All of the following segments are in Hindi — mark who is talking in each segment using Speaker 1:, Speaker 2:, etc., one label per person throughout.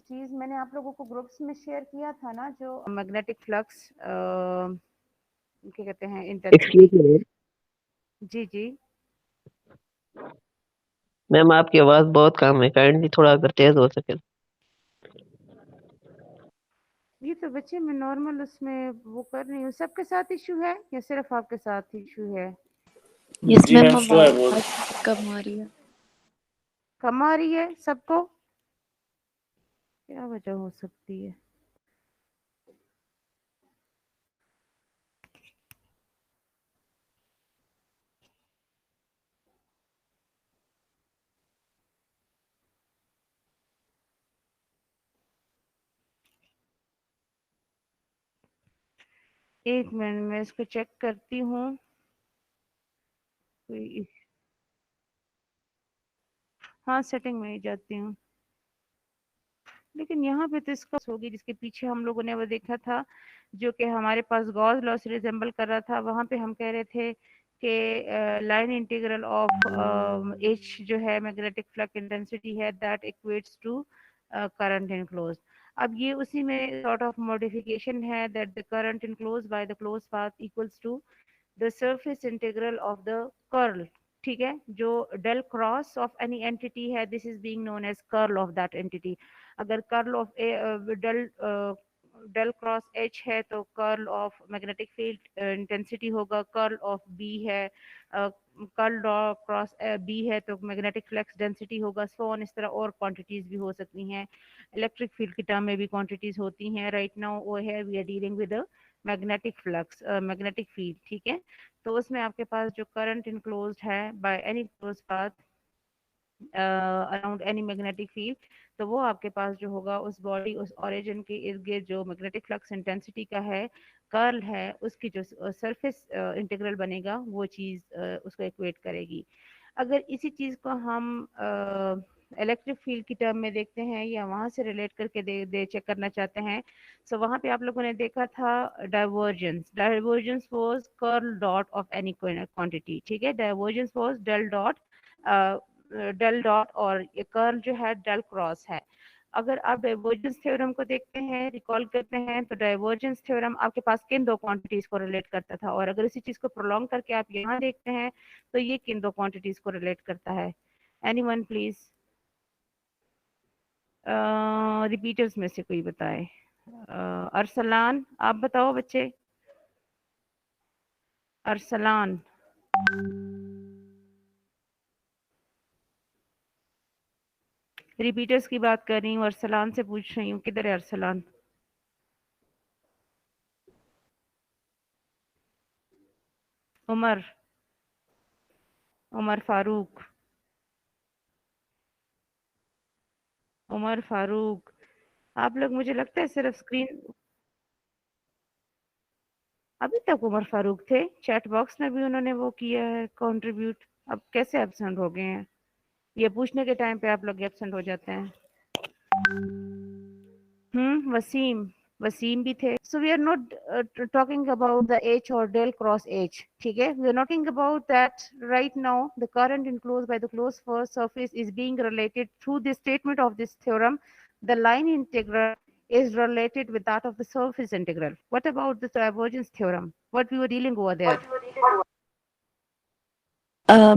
Speaker 1: चीज मैंने आप लोगों को ग्रुप्स में शेयर किया था ना, जो मैग्नेटिक फ्लक्स क्या कहते हैं, इंटेंसिटी। जी जी
Speaker 2: मैम आपकी आवाज बहुत कम है, काइंडली थोड़ा अगर तेज हो सके।
Speaker 1: ये तो बच्चे मैं नॉर्मल उसमें वो कर रही हूँ। सबके साथ इशू है या सिर्फ आपके साथ इशू है?
Speaker 3: यस
Speaker 4: जी
Speaker 3: मैम,
Speaker 4: मैम स्लो है बहुत।
Speaker 3: आवाज कम आ रही है।
Speaker 1: कम आ रही है सबको? क्या वजह हो सकती है? एक मिनट मैं इसको चेक करती हूँ। कोई, हाँ सेटिंग में ही जाती हूँ। लेकिन यहाँ पे तो इसका होगी जिसके पीछे हम लोगों ने वो देखा था, जो कि हमारे पास गॉस लॉ से रिजेंबल कर रहा था। वहां पे हम कह रहे थे कि लाइन इंटीग्रल ऑफ एच जो है मैग्नेटिक फ्लक्स इंटेंसिटी है, that equates to current enclose. अब ये उसी में सॉर्ट ऑफ मॉडिफिकेशन है, that the current enclose by the close path equals to the surface integral of the curl. ठीक है, जो del cross of any entity है, this is being known as curl of that entity. अगर curl of del del cross H है तो curl of magnetic field intensity होगा। कर्ल ऑफ बी है, कर्ल क्रॉस बी है तो मैग्नेटिक फ्लक्स डेंसिटी होगा। सो ऑन, इस तरह और क्वांटिटीज भी हो सकती हैं। इलेक्ट्रिक फील्ड की टर्म में भी क्वांटिटीज होती हैं। राइट नाउ वो है, we are dealing with magnetic flux, magnetic field. ठीक है, तो उसमें आपके पास जो करंट इनक्लोज्ड है by any close path around any magnetic field, तो वो आपके पास जो होगा उस बॉडी, उस ओरिजिन के इर्द गिर्द जो मैग्नेटिक फ्लक्स इंटेंसिटी का है, कर्ल है, उसकी जो सरफेस इंटीग्रल बनेगा वो चीज़ उसको इक्वेट करेगी। अगर इसी चीज़ को हम इलेक्ट्रिक फील्ड की टर्म में देखते हैं या वहां से रिलेट करके दे चेक करना चाहते हैं, सो वहां पे आप लोगों ने देखा था divergence. Divergence was curl dot of any quantity. ठीक है, divergence was del dot, del dot, और ये कर्ल जो है डेल क्रॉस है। अगर आप डाइवर्जेंस थ्योरम को देखते हैं, रिकॉल करते हैं, तो डाइवर्जेंस थ्योरम आपके पास किन दो क्वांटिटीज को रिलेट करता था, और अगर इसी चीज को प्रोलॉन्ग करके आप यहाँ देखते हैं तो ये किन दो क्वांटिटीज को रिलेट करता है? एनीवन प्लीज, रिपीटर्स में से कोई बताए। अरसलान, आप बताओ बच्चे। अरसलान, रिपीटर्स की बात कर रही हूँ, अरसलान से पूछ रही हूँ, किधर है अरसलान? उमर, उमर फारूक, उमर फारूक। आप लोग, मुझे लगता है सिर्फ स्क्रीन, अभी तक उमर फारूक थे। चैट बॉक्स में भी उन्होंने वो किया है कंट्रीब्यूट। अब कैसे एब्सेंट हो गए हैं? ये पूछने के टाइम पे आप लोग एब्सेंट हो जाते हैं। वसीम, वसीम भी थे। So we are not talking about the H और डेल क्रॉस एच। ठीक है, we are talking about that right now the current enclosed by the closed first surface is being related through the statement of this theorem, the line integral is related with that of the surface integral. What about the divergence theorem? What we were dealing over there?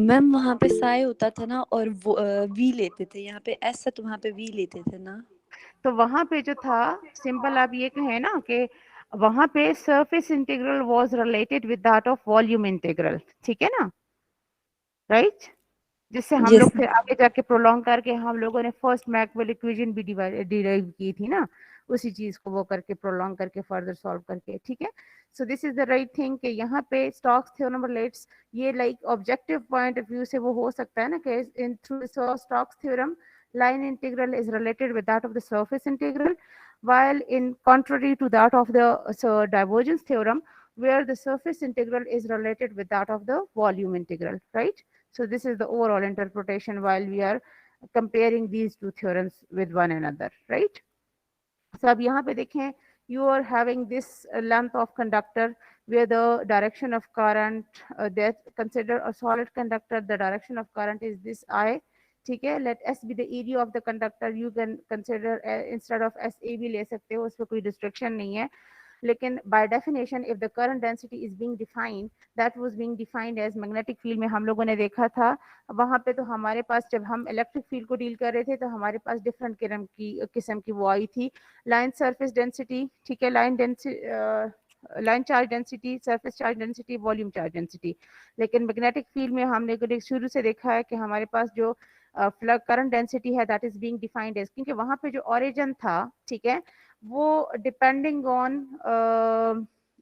Speaker 3: Ma'am वहाँ पे साई होता था ना, और वो वी लेते थे। यहाँ पे एस है तो वहाँ पे वी लेते थे ना।
Speaker 1: तो वहां पे जो था, सिंपल आप ये कहें ना कि वहां पे surface integral was related with that of volume integral. ठीक है ना, राइट? जिससे हम
Speaker 3: यस।
Speaker 1: लोग फिर आगे जाके प्रोलॉन्ग करके हम लोगों ने फर्स्ट मैक्सवेल इक्वेशन भी डिराइव की थी ना, उसी चीज को वो करके प्रोलॉन्ग करके फर्दर सॉल्व करके। ठीक है, so this is the right thing कि यहाँ पे स्टोक्स थ्योरम रिलेट्स, ये like objective point of view से वो हो सकता है ना कि in through Stokes theorem line integral is related with that of the surface integral, while in contrary to that of the divergence theorem, where the surface integral is related with that of the volume integral, right? So this is the overall interpretation while we are comparing these two theorems with one another, right? So अब यहाँ पे देखें, you are having this length of conductor where the direction of current, that consider a solid conductor, the direction of current is this I. ठीक है, let S be the area of the conductor, you can consider instead of SA भी ले सकते हो, उसमें कोई restriction नहीं है. लेकिन by definition if the current density is being defined, that was being defined as magnetic field में हम लोगों ने देखा था. वहाँ पे तो हमारे पास जब हम इलेक्ट्रिक फील्ड को डील कर रहे थे तो हमारे पास डिफरेंट किस्म की वो आई थी. लाइन सरफेस डेंसिटी, ठीक है, line charge density, surface charge density, volume charge density. लेकिन मैग्नेटिक फील्ड में हमने शुरू से देखा है कि हमारे पास जो करंट डेंसिटी है that is being defined as, क्योंकि वहां पे जो ओरिजिन था, ठीक है, वो डिपेंडिंग ऑन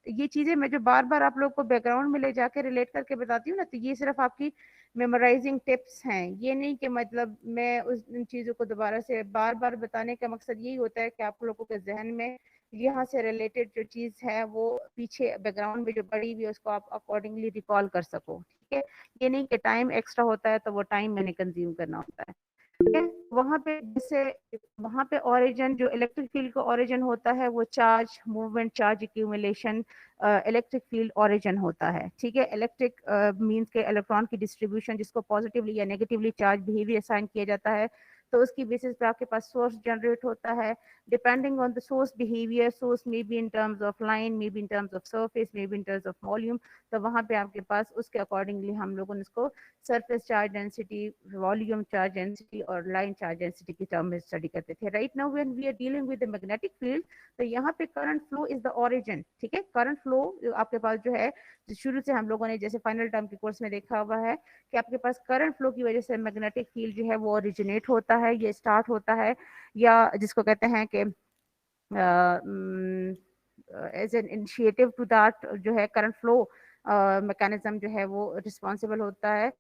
Speaker 1: ये चीजें मैं जो बार बार आप लोग को बैकग्राउंड में ले जाके रिलेट करके बताती हूँ ना, तो ये सिर्फ आपकी मेमोराइजिंग टिप्स हैं. ये नहीं कि मतलब मैं उन चीजों को दोबारा से बार बार बताने का मकसद यही होता है कि आप लोगों के जहन में यहाँ से रिलेटेड जो चीज है वो पीछे बैकग्राउंड में जो पड़ी हुई है उसको आप अकॉर्डिंगली रिकॉल कर सको. ठीक है, ये नहीं कि टाइम एक्स्ट्रा होता है तो वो टाइम मैंने कंज्यूम करना होता है. ठीक है, वहां पे जैसे वहां पे ओरिजिन जो इलेक्ट्रिक फील्ड का ओरिजिन होता है वो charge movement, charge accumulation, electric field origin होता है. ठीक है, इलेक्ट्रिक मींस के इलेक्ट्रॉन की डिस्ट्रीब्यूशन जिसको पॉजिटिवली या नेगेटिवली चार्ज बिहेवियर असाइन किया जाता है, तो उसकी बेसिस पे आपके पास सोर्स जनरेट होता है. Depending on the source behaviour, source may be in terms of line, may be in terms of surface, may be in terms of volume, तो वहां पे आपके पास उसके अकॉर्डिंगली हम लोगों ने इसको surface charge density, volume charge density और लाइन चार्ज डेंसिटी की टर्म में स्टडी करते थे. Right now when we are dealing with the magnetic field, तो यहाँ पे current flow is the origin. ठीक है, करंट फ्लो आपके पास जो है शुरू से हम लोगों ने जैसे फाइनल टर्म के कोर्स में देखा हुआ है कि आपके पास करंट फ्लो की वजह से मैग्नेटिक फील्ड जो है वो ओरिजिनेट होता है, ये स्टार्ट होता है, या जिसको कहते हैं कि as an initiative to that जो है करंट फ्लो मैकेनिज्म जो है वो रिस्पॉन्सिबल होता है.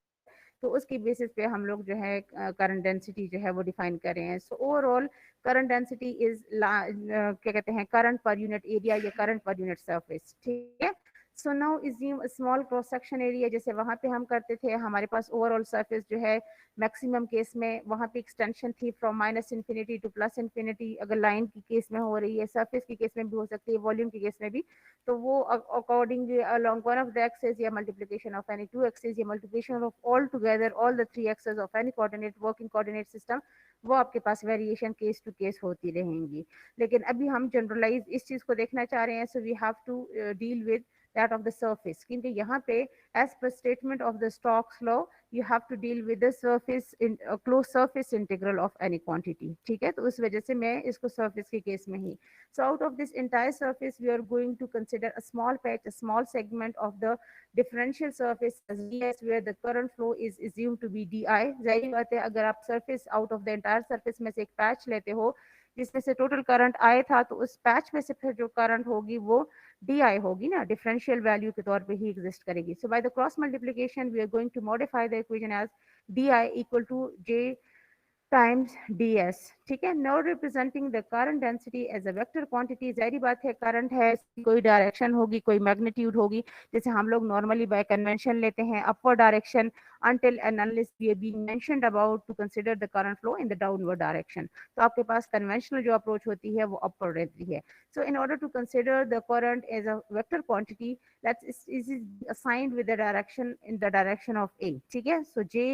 Speaker 1: तो उसकी बेसिस पे हम लोग जो है करंट डेंसिटी जो है वो डिफाइन कर रहे हैं. So overall current density is क्या कहते हैं, करंट पर यूनिट एरिया या करंट पर यूनिट सरफेस. ठीक है, so now assume small cross section area, जैसे वहां पे हम करते थे हमारे पास ओवरऑल सरफेस जो है मैक्सिमम केस में वहां पे एक्सटेंशन थी from minus infinity two plus infinity. अगर लाइन की केस में हो रही है, सरफेस की केस में भी हो सकती है, वॉल्यूम की केस में भी, तो वो accordingly along one of the axes या multiplication of any two axes या multiplication of all together all the three axes of any coordinate working coordinate system, वो आपके पास वेरिएशन केस टू केस होती रहेंगी. लेकिन अभी हम जनरलाइज इस चीज को देखना चाह रहे हैं. So we have to deal with that of the surface, क्योंकि यहाँ पे as per statement of the Stokes law you have to deal with the surface in closed surface integral of any quantity. ठीक है, तो उस वजह से मैं इसको surface के केस में ही. So out of this entire surface we are going to consider a small patch, a small segment of the differential surface as ds where the current flow is assumed to be di. जाहिर बात है अगर आप surface out of the entire surface में से एक पैच लेते हो जिसमें से टोटल करंट आए था, तो उस पैच में से फिर जो करंट होगी वो डी आई होगी ना, डिफरेंशियल वैल्यू के तौर पे ही एग्जिस्ट करेगी. So by the cross multiplication we are going to modify the equation as D I equal to J times ds. ठीक है, now representing the current density as a vector quantity. जाहिर बात है करंट है, कोई डायरेक्शन होगी, कोई मैग्नीट्यूड होगी, जैसे हम लोग नॉर्मली बाय कन्वेंशन लेते हैं upward direction until and unless we are being mentioned about to consider the current flow in the downward direction. तो आपके पास कन्वेंशनल जो अप्रोच होती है वो अपवर्ड रहती है. So in order to consider the current as a vector quantity, let's is assigned with the direction in the direction of a. ठीक है, so j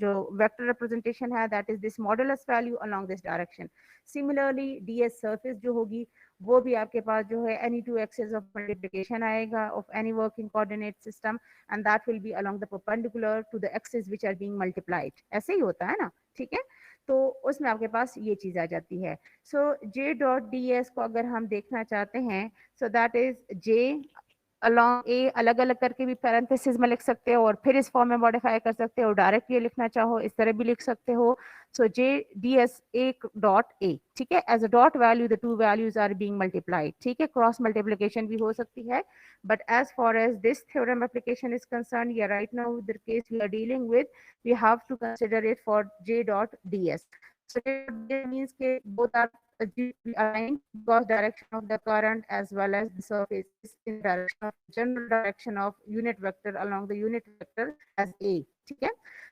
Speaker 1: जो vector representation है that is this modulus value along this direction. Similarly ds surface जो होगी वो भी आपके पास जो है any two axes of multiplication आएगा of any working coordinate system and that will be along the perpendicular to the axes which are being multiplied. ऐसे ही होता है ना. ठीक है, तो उसमें आपके पास ये चीज आ जाती है. सो j डॉट डी एस को अगर हम देखना चाहते हैं, so that is j along ए, अलग अलग करके भी पैरेंथेसिस में लिख सकते हो और फिर इस फॉर्म में मॉडिफाई कर सकते हो. डायरेक्ट ये लिखना चाहो इस तरह भी लिख सकते हो. So J D S A dot A, ठीक है, as a dot value the two values are being multiplied. ठीक है, क्रॉस मल्टीप्लिकेशन भी हो सकती है, but as far as this theorem application is concerned, yeah, right now the case we are dealing with, we have to consider it for j dot ds. So it means that both are aligned because direction of the current as well as the surface is in direction of general direction of unit vector along the unit vector as a. ठीक है,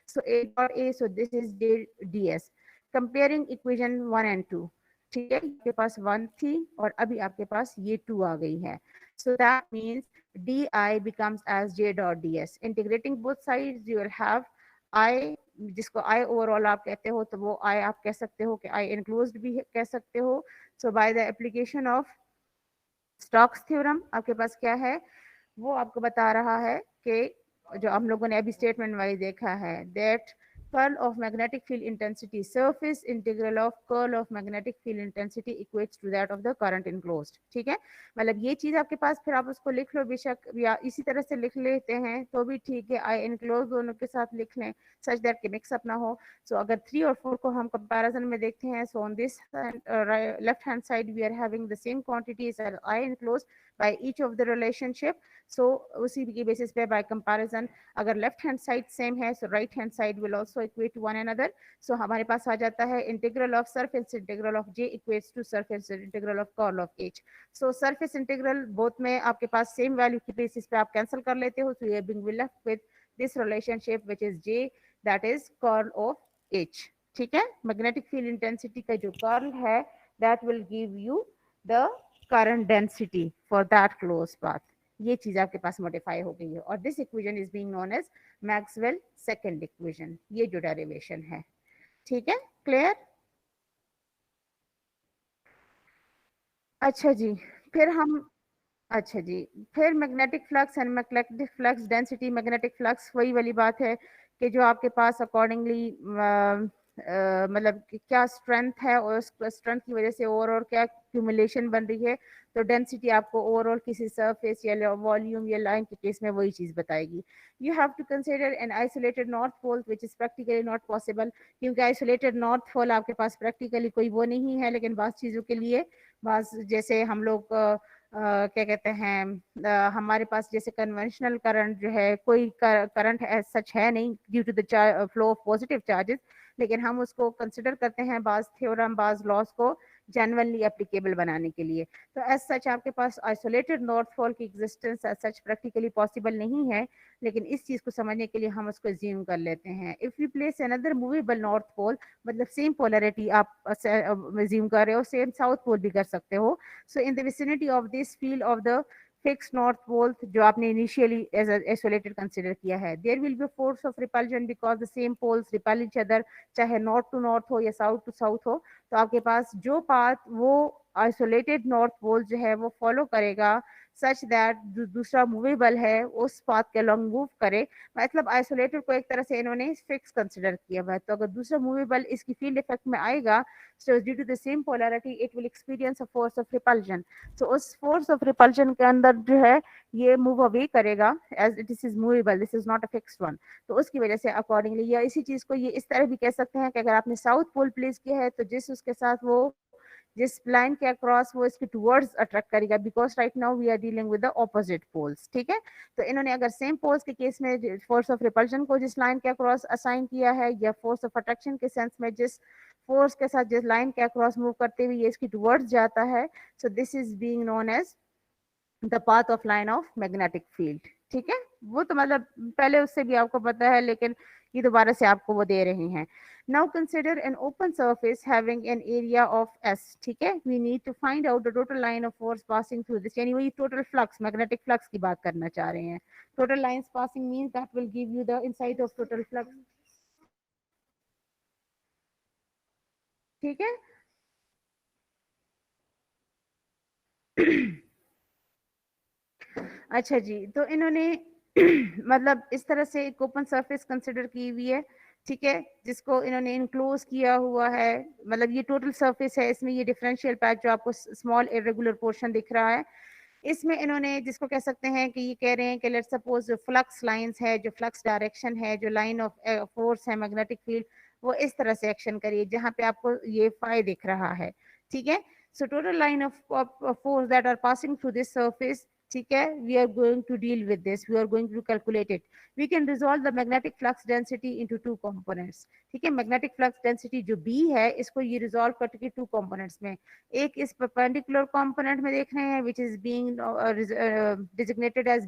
Speaker 1: so a dot a, so this is j ds. Comparing equation 1 and 2, ठीक है, आपके पास 1 थी और अभी आपके पास ये 2 आ गई है. So that means di becomes as j dot ds. Integrating both sides, you will have I जिसको आई ओवरऑल आप कहते हो, तो वो आई आप कह सकते हो कि आई एनक्लोज्ड भी कह सकते हो। So by the application of Stokes theorem आपके पास क्या है, वो आपको बता रहा है कि जो हम लोगों ने अभी स्टेटमेंट वाइज देखा है, that curl of magnetic field intensity surface integral of curl of magnetic field intensity equates to that of the current enclosed. ठीक है, मतलब ये चीज आपके पास, फिर आप उसको लिख लो बेशक, या इसी तरह से लिख लेते हैं तो भी ठीक है, आई एनक्लोज दोनों के साथ लिख लें सच दैट के मिक्स अप ना हो। सो अगर 3 और 4 को हम कंपैरिजन में देखते हैं, so on this left hand side we are having the same quantities as I enclose by each of the relationship. So उसी की बेसिस पे बाय कंपैरिजन अगर लेफ्ट हैंड साइड सेम है, so right hand side will also equate to one another. So हमारे पास आ जाता है integral of surface integral of j equates to surface integral of curl of h। So surface integral both में आपके पास सेम वैल्यू की बेसिस पे आप कैंसिल कर लेते हो, so you are being left with this relationship which is j that is curl of h। ठीक है, मैग्नेटिक फील्ड इंटेंसिटी का जो कर्ल है that will give you the current density for that close path. ये चीज आपके पास मॉडिफाई हो गई है, और this equation is being known as Maxwell second equation, ये जो डेरिवेशन है। ठीक है, क्लियर? अच्छा जी, फिर हम, अच्छा जी, फिर magnetic flux and magnetic flux density. Magnetic flux वही वाली बात है कि जो आपके पास अकॉर्डिंगली मतलब क्या स्ट्रेंथ है, और स्ट्रेंथ की वजह से ओवरऑल क्या क्यूमुलेशन बन रही है, तो डेंसिटी आपको ओवरऑल किसी सरफेस या वॉल्यूम या लाइन के केस में वही चीज बताएगी। You have to consider an isolated north pole which is practically not possible, क्योंकि आइसोलेटेड नॉर्थ पोल आपके पास प्रैक्टिकली कोई वो नहीं है, लेकिन बात चीजों के लिए बस जैसे हम लोग क्या कहते हैं, हमारे पास जैसे कन्वेंशनल करंट जो है, कोई करंट सच है नहीं due to the flow of positive charges, लेकिन हम उसको कंसिडर करते हैं बाज थ्योरम बाज लॉस को जनरली एप्लीकेबल बनाने के लिए। तो एज सच आपके पास आइसोलेटेड नॉर्थ पोल की existence as such practically possible नहीं है, लेकिन इस चीज को समझने के लिए हम उसको एज्यूम कर लेते हैं। If you place another movable north pole, मतलब सेम पोलैरिटी आप एज्यूम कर रहे हो, सेम साउथ पोल भी कर सकते हो। So in the vicinity of this field of the fixed north pole जो आपने initially as a isolated consider किया है, there will be a force of repulsion because the same poles repel each other, चाहे north to north हो या south to south हो। तो आपके पास जो path वो isolated north pole जो है वो follow करेगा सच दैट दूसरा मूवेबल है उस पाथ के अलॉन्ग मूव करे। मतलब आइसोलेटेड को एक तरह से इन्होंने फिक्स कंसिडर किया हुआ है, तो अगर दूसरा मूवेबल इसकी फील्ड इफेक्ट में आएगा, so due to the same polarity it will experience a force of repulsion। so उस force of repulsion के अंदर जो है ये move away करेगा as it is movable, this is not a fixed one। तो उसकी वजह से अकॉर्डिंगली, या इसी चीज को ये इस तरह भी कह सकते हैं कि अगर आपने साउथ पोल प्लेस किया है तो जिस उसके साथ वो जिस लाइन के अक्रॉस वो इसके टुवर्ड्स अट्रैक्ट करेगा, because right now we are dealing with the opposite poles. ठीक है, तो इन्होंने अगर सेम पोल्स के केस में फोर्स ऑफ रिपल्शन को जिस लाइन के अक्रॉस असाइन किया है, या फोर्स ऑफ अट्रैक्शन के सेंस में जिस फोर्स के साथ जिस लाइन के अक्रॉस मूव करते हुए ये इसकी टुवर्ड्स जाता है, so this is being known as the path of line of magnetic field. ठीक है, वो तो मतलब पहले उससे भी आपको पता है, लेकिन ये दोबारा से आपको वो दे रहे हैं। Now consider an open surface having an area of S। ठीक है, we need to find out the total line of force passing through this, यानी वही total flux, magnetic flux की बात करना चाह रहे हैं। Total lines passing means that will give you the insight of total flux। ठीक है अच्छा जी, तो इन्होंने मतलब इस तरह से एक ओपन सरफेस कंसिडर की हुई है। ठीक है, जिसको इन्होंने इनक्लोज किया हुआ है, मतलब ये टोटल सरफेस है, इसमें ये डिफरेंशियल पैच जो आपको स्मॉल इरेगुलर पोर्शन दिख रहा है, इसमें इन्होंने जिसको कह सकते हैं कि ये कह रहे हैं कि लेट्स सपोज जो फ्लक्स लाइंस है, जो फ्लक्स डायरेक्शन है, जो लाइन ऑफ फोर्स है मैग्नेटिक फील्ड, वो इस तरह से एक्शन करिए जहां पे आपको ये फाई दिख रहा है। ठीक है, so total line of force that are passing through this surface, ठीक है, we are going to deal with this, we are going to calculate it। we can resolve the magnetic flux density into two components। ठीक है, magnetic flux density जो B है, इसको ये resolve करके two components में, एक इस perpendicular component में देख रहे हैं which is being designated as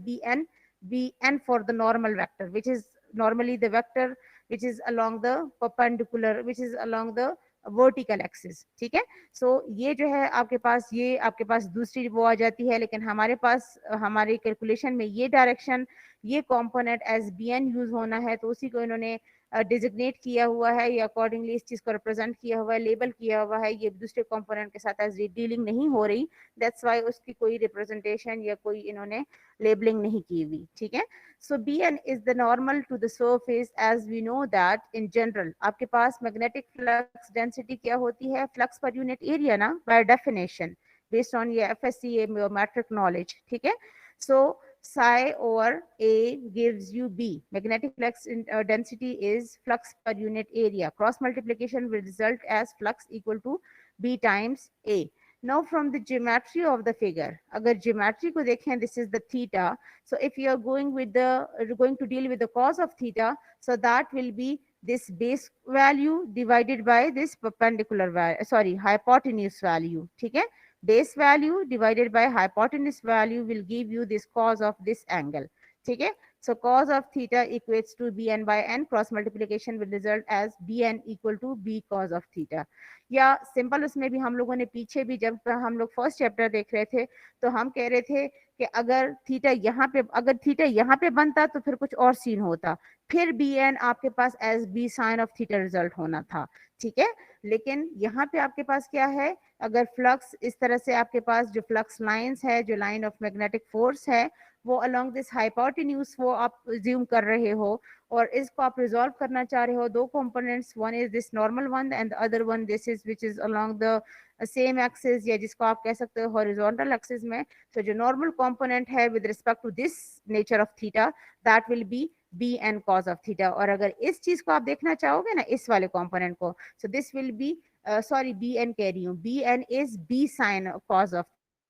Speaker 1: Bn for the normal vector, which is normally the vector which is along the perpendicular, which is along the vertical axis. ठीक है, सो ये जो है आपके पास, ये आपके पास दूसरी वो आ जाती है, लेकिन हमारे पास हमारी कैलकुलेशन में ये डायरेक्शन, ये कंपोनेंट एज Bn यूज होना है, तो उसी को इन्होंने डिजिग्नेट किया हुआ है या अकॉर्डिंगली इस चीज को रिप्रेजेंट किया हुआ है, लेबल किया हुआ है, ये दूसरे कंपोनेंट के साथ एज डीलिंग नहीं हो रही, दैट्स वाई उसकी कोई रिप्रेजेंटेशन या कोई इन्होंने लेबलिंग नहीं की हुई, ठीक है। So Bn is the normal to the surface as we know that in general आपके पास magnetic flux density क्या होती है, flux per unit area ना, by definition based on ये FSCA metric knowledge, ठीक है। So psi over A gives you B. Magnetic flux density is flux per unit area. Cross multiplication will result as flux equal to B times A. Now from the geometry of the figure, अगर geometry को देखें, this is the theta. So if you are going to deal with the cos of theta, so that will be this base value divided by this perpendicular value, sorry, hypotenuse value, ठीक है। Base value divided by hypotenuse value will give you this cos of this angle, ठीक है। So cos of theta equates to bn by n, cross multiplication will result as bn equal to b cos of theta. या सिंपल उसमें भी हम लोगों ने पीछे भी जब हम लोग फर्स्ट चैप्टर देख रहे थे तो हम कह रहे थे कि अगर थीटा यहाँ पे बनता तो फिर कुछ और सीन होता, फिर bn आपके पास as b sine of theta result होना था, ठीक है। लेकिन यहाँ पे आपके पास क्या है, अगर फ्लक्स इस तरह से आपके पास जो फ्लक्स लाइंस है, जो लाइन ऑफ मैग्नेटिक फोर्स है, वो अलोंग दिस हाइपोटेन्यूज वो आप ज्यूम कर रहे हो और इसको आप रिजॉल्व करना चाह रहे हो, दो components, one is this normal one and the other one this is which is along the same axis, या जिसको आप कह सकते हो हॉरिजॉन्टल एक्सिस में। तो जो नॉर्मल कंपोनेंट है with respect to this nature of theta, that will be B N cos of theta. और अगर इस चीज को आप देखना चाहोगे ना, इस वाले कंपोनेंट को, so this will be sorry B N कह रही हूँ, B N is B sine cos of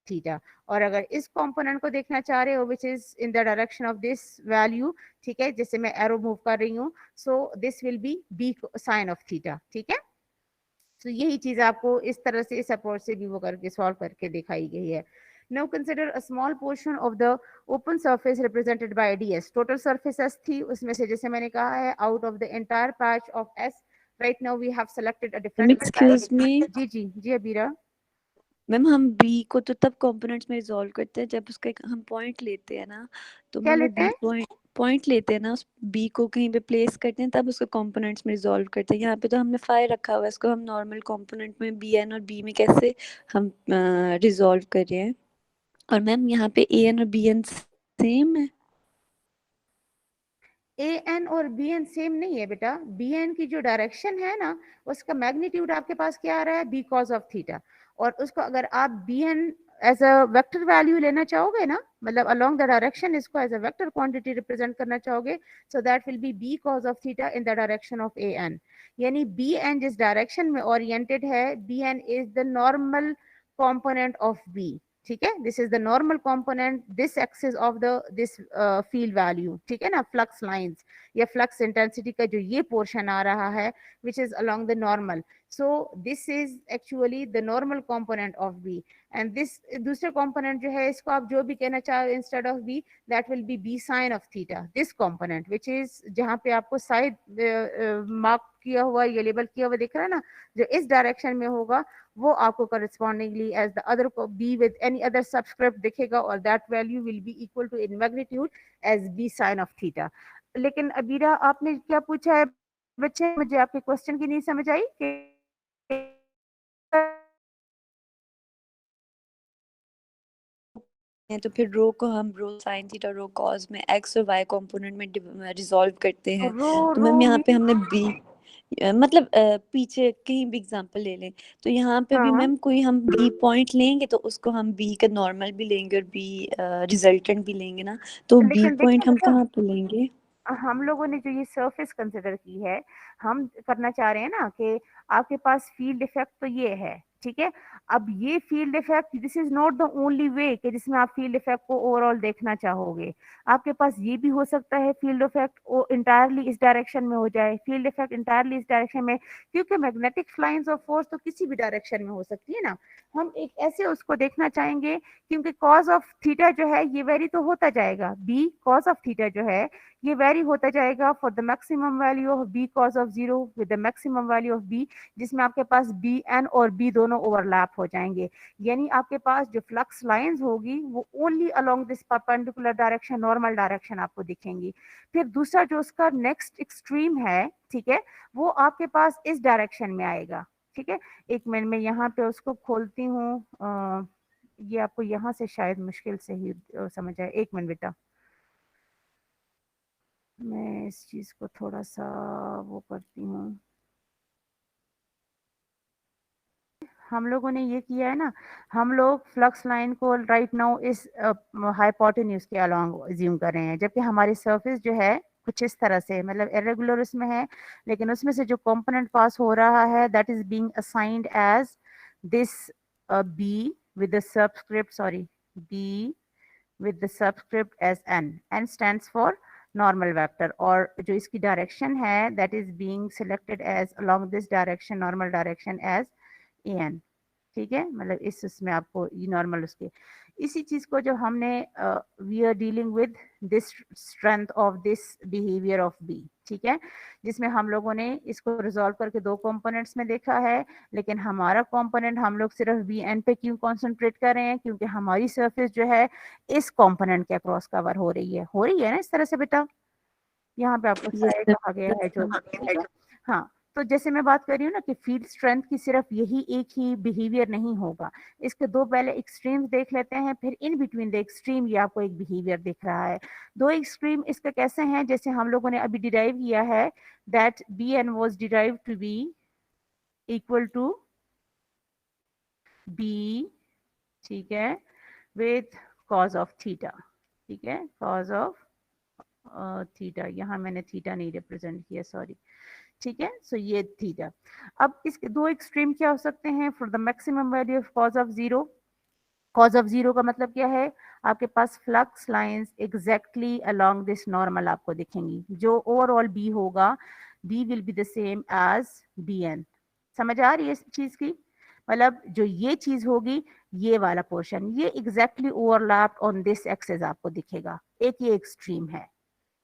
Speaker 1: theta. और अगर इस कंपोनेंट को देखना चाह रहे हो which is in the direction of this value, ठीक है, जैसे मैं एरो मूव कर रही हूँ, so this will be B sine of theta, ठीक है। तो यही चीज आपको इस तरह से इस अप्रोच से भी वो करके सॉल्व करके दिखाई गई है। Now consider a small portion of the open surface represented by ds. Total surface S थी, उसमें से जैसे मैंने कहा है out of the entire patch of S, right now we have selected a different
Speaker 3: excuse me
Speaker 1: जी जी जी अबीरा।
Speaker 3: मैम, हम बी को तो तब कंपोनेंट्स में रिजॉल्व करते हैं जब उसका हम पॉइंट लेते हैं ना, तो
Speaker 1: क्या
Speaker 3: मैम वो
Speaker 1: लेते
Speaker 3: बी
Speaker 1: हैं?
Speaker 3: पॉइंट लेते हैं ना, उस बी को कहीं पे प्लेस करते हैं तब उसको कंपोनेंट्स में रिजॉल्व करते हैं। यहाँ पे तो हमने फाई रखा हुआ है, इसको हम नॉर्मल कंपोनेंट में बी एन और बी में कैसे हम रिजॉल्व कर रहे हैं। और मैम यहाँ पे ए एन और बी एन सेम है।
Speaker 1: ए एन और बी एन सेम नहीं है बेटा, बी एन की जो डायरेक्शन है ना, उसका मैग्नीट्यूड आपके पास क्या आ रहा है, बी कॉज ऑफ थीटा। और उसको अगर आप B N as a vector value लेना चाहोगे ना, मतलब अलोंग द डायरेक्शन इसको as a vector quantity represent करना चाहोगे, so that will be B cos of theta in the direction of A N. यानी बी एन जिस डायरेक्शन में ओरिएंटेड है, B N is the normal component of B, ठीक है। This is the normal component, this axis of the this field value, ठीक है ना, फ्लक्स लाइंस या फ्लक्स इंटेंसिटी का जो ये पोर्शन आ रहा है which is along the normal, so this is actually the normal component of B. And this दूसरे कंपोनेंट जो है, इसको आप जो भी कहना चाहो instead of B, that will be B sine of theta. This component which is जहाँ पे आपको साइड मार्क किया हुआ या लेबल किया हुआ दिख रहा है ना, जो इस डायरेक्शन में होगा वो आपको correspondingly as the other B with any other subscript दिखेगा, और that value will be equal to in magnitude as B sine of theta. लेकिन अबीरा आपने क्या पूछा है बच्चे, मुझे आपके क्वेश्चन की नहीं समझ आई कि
Speaker 3: तो फिर रो को हम rho sine theta rho cos में एक्स और वाई कंपोनेंट में रिजॉल्व करते हैं।
Speaker 1: रो
Speaker 3: तो
Speaker 1: रो
Speaker 3: मैम यहाँ पे
Speaker 1: में
Speaker 3: हमने बी मतलब पीछे कहीं भी एग्जांपल ले लें, तो यहाँ पे भी
Speaker 1: हाँ,
Speaker 3: मैम कोई हम बी पॉइंट लेंगे तो उसको हम बी का नॉर्मल भी लेंगे और बी रिजल्टेंट भी लेंगे ना, तो बी
Speaker 1: लेकिन देखिए
Speaker 3: पॉइंट हम
Speaker 1: बेटा,
Speaker 3: कहाँ पे लेंगे।
Speaker 1: हम लोगों ने जो ये सरफेस कंसिडर की है, हम करना चाह रहे हैं ना कि आपके पास फील्ड इफेक्ट तो ये है, ठीक है। अब ये field effect, this is not the only way कि जिसमें आप फील्ड इफेक्ट को ओवरऑल देखना चाहोगे। आपके पास ये भी हो सकता है फील्ड इफेक्ट इंटायरली इस डायरेक्शन में हो जाए, फील्ड इफेक्ट इंटायरली इस डायरेक्शन में, क्योंकि मैग्नेटिक लाइंस ऑफ फोर्स तो किसी भी डायरेक्शन में हो सकती है ना। हम एक ऐसे उसको देखना चाहेंगे, क्योंकि कॉज ऑफ थीटा जो है ये वेरी तो होता जाएगा, बी कॉज ऑफ थीटा जो है ये वेरी होता जाएगा for the maximum value of B cos of 0 with the maximum value of b, जिसमें आपके पास bn और b दोनों ओवरलैप हो जाएंगे, यानी आपके पास जो फ्लक्स लाइंस होगी वो only along this perpendicular direction, normal direction आपको दिखेंगी। फिर दूसरा जो उसका नेक्स्ट एक्सट्रीम है, ठीक है, वो आपके पास इस डायरेक्शन में आएगा। ठीक है, एक मिनट में यहाँ पे उसको खोलती हूँ, ये आपको यहाँ से शायद मुश्किल से ही समझ आए। एक मिनट बेटा, मैं इस चीज को थोड़ा सा वो करती हूँ। हम लोगों ने ये किया है ना, हम लोग फ्लक्स लाइन को राइट नाउ इस हाइपोटेन्यूज के अलोंग अज्यूम कर रहे हैं, जबकि हमारी सरफेस जो है कुछ इस तरह से, मतलब इरेगुलर उसमें है, लेकिन उसमें से जो कंपोनेंट पास हो रहा है that is being assigned as this B with the subscript, sorry, b with the subscript as n. n stands for normal vector, और जो इसकी डायरेक्शन है that is being selected as along this direction, normal direction as an. ठीक है, मतलब इस उसमें आपको ये नॉर्मल उसके, इसी चीज को जो हमने we are dealing with this strength of this behaviour of B, ठीक है, जिसमें हम लोगों ने इसको रिजॉल्व करके दो कंपोनेंट्स में देखा है, लेकिन हमारा कंपोनेंट हम लोग सिर्फ बी एन पे क्यों कंसंट्रेट कर रहे हैं, क्योंकि हमारी सरफेस जो है इस कंपोनेंट के अक्रॉस कवर हो रही है ना इस तरह से बेटा, यहाँ पे आपको साइड कहा गया है जो, ठीक है। हाँ, तो जैसे मैं बात कर रही हूँ ना कि फील्ड स्ट्रेंथ की सिर्फ यही एक ही बिहेवियर नहीं होगा, इसके दो पहले एक्सट्रीम्स देख लेते हैं, फिर इन बिटवीन द एक्सट्रीम ये आपको एक बिहेवियर दिख रहा है। दो एक्सट्रीम इसके कैसे हैं, जैसे हम लोगों ने अभी डिराइव किया है that B n was derive to be equal to B, ठीक है, विथ कॉज ऑफ थीटा, ठीक है, कॉज ऑफ थीटा, यहाँ मैंने थीटा नहीं रिप्रेजेंट किया, सॉरी, ठीक है, सो ये थीटा। अब इसके दो एक्सट्रीम क्या हो सकते हैं, for the maximum value of cos of zero, cos of zero का मतलब क्या है, आपके पास flux lines exactly along this normal आपको दिखेंगी, जो ओवरऑल बी होगा, B will be the same as B N. समझ आ रही है इस चीज की, मतलब जो ये चीज होगी, ये वाला पोर्शन ये exactly overlap on this axis आपको दिखेगा, एक ये एक्सट्रीम है,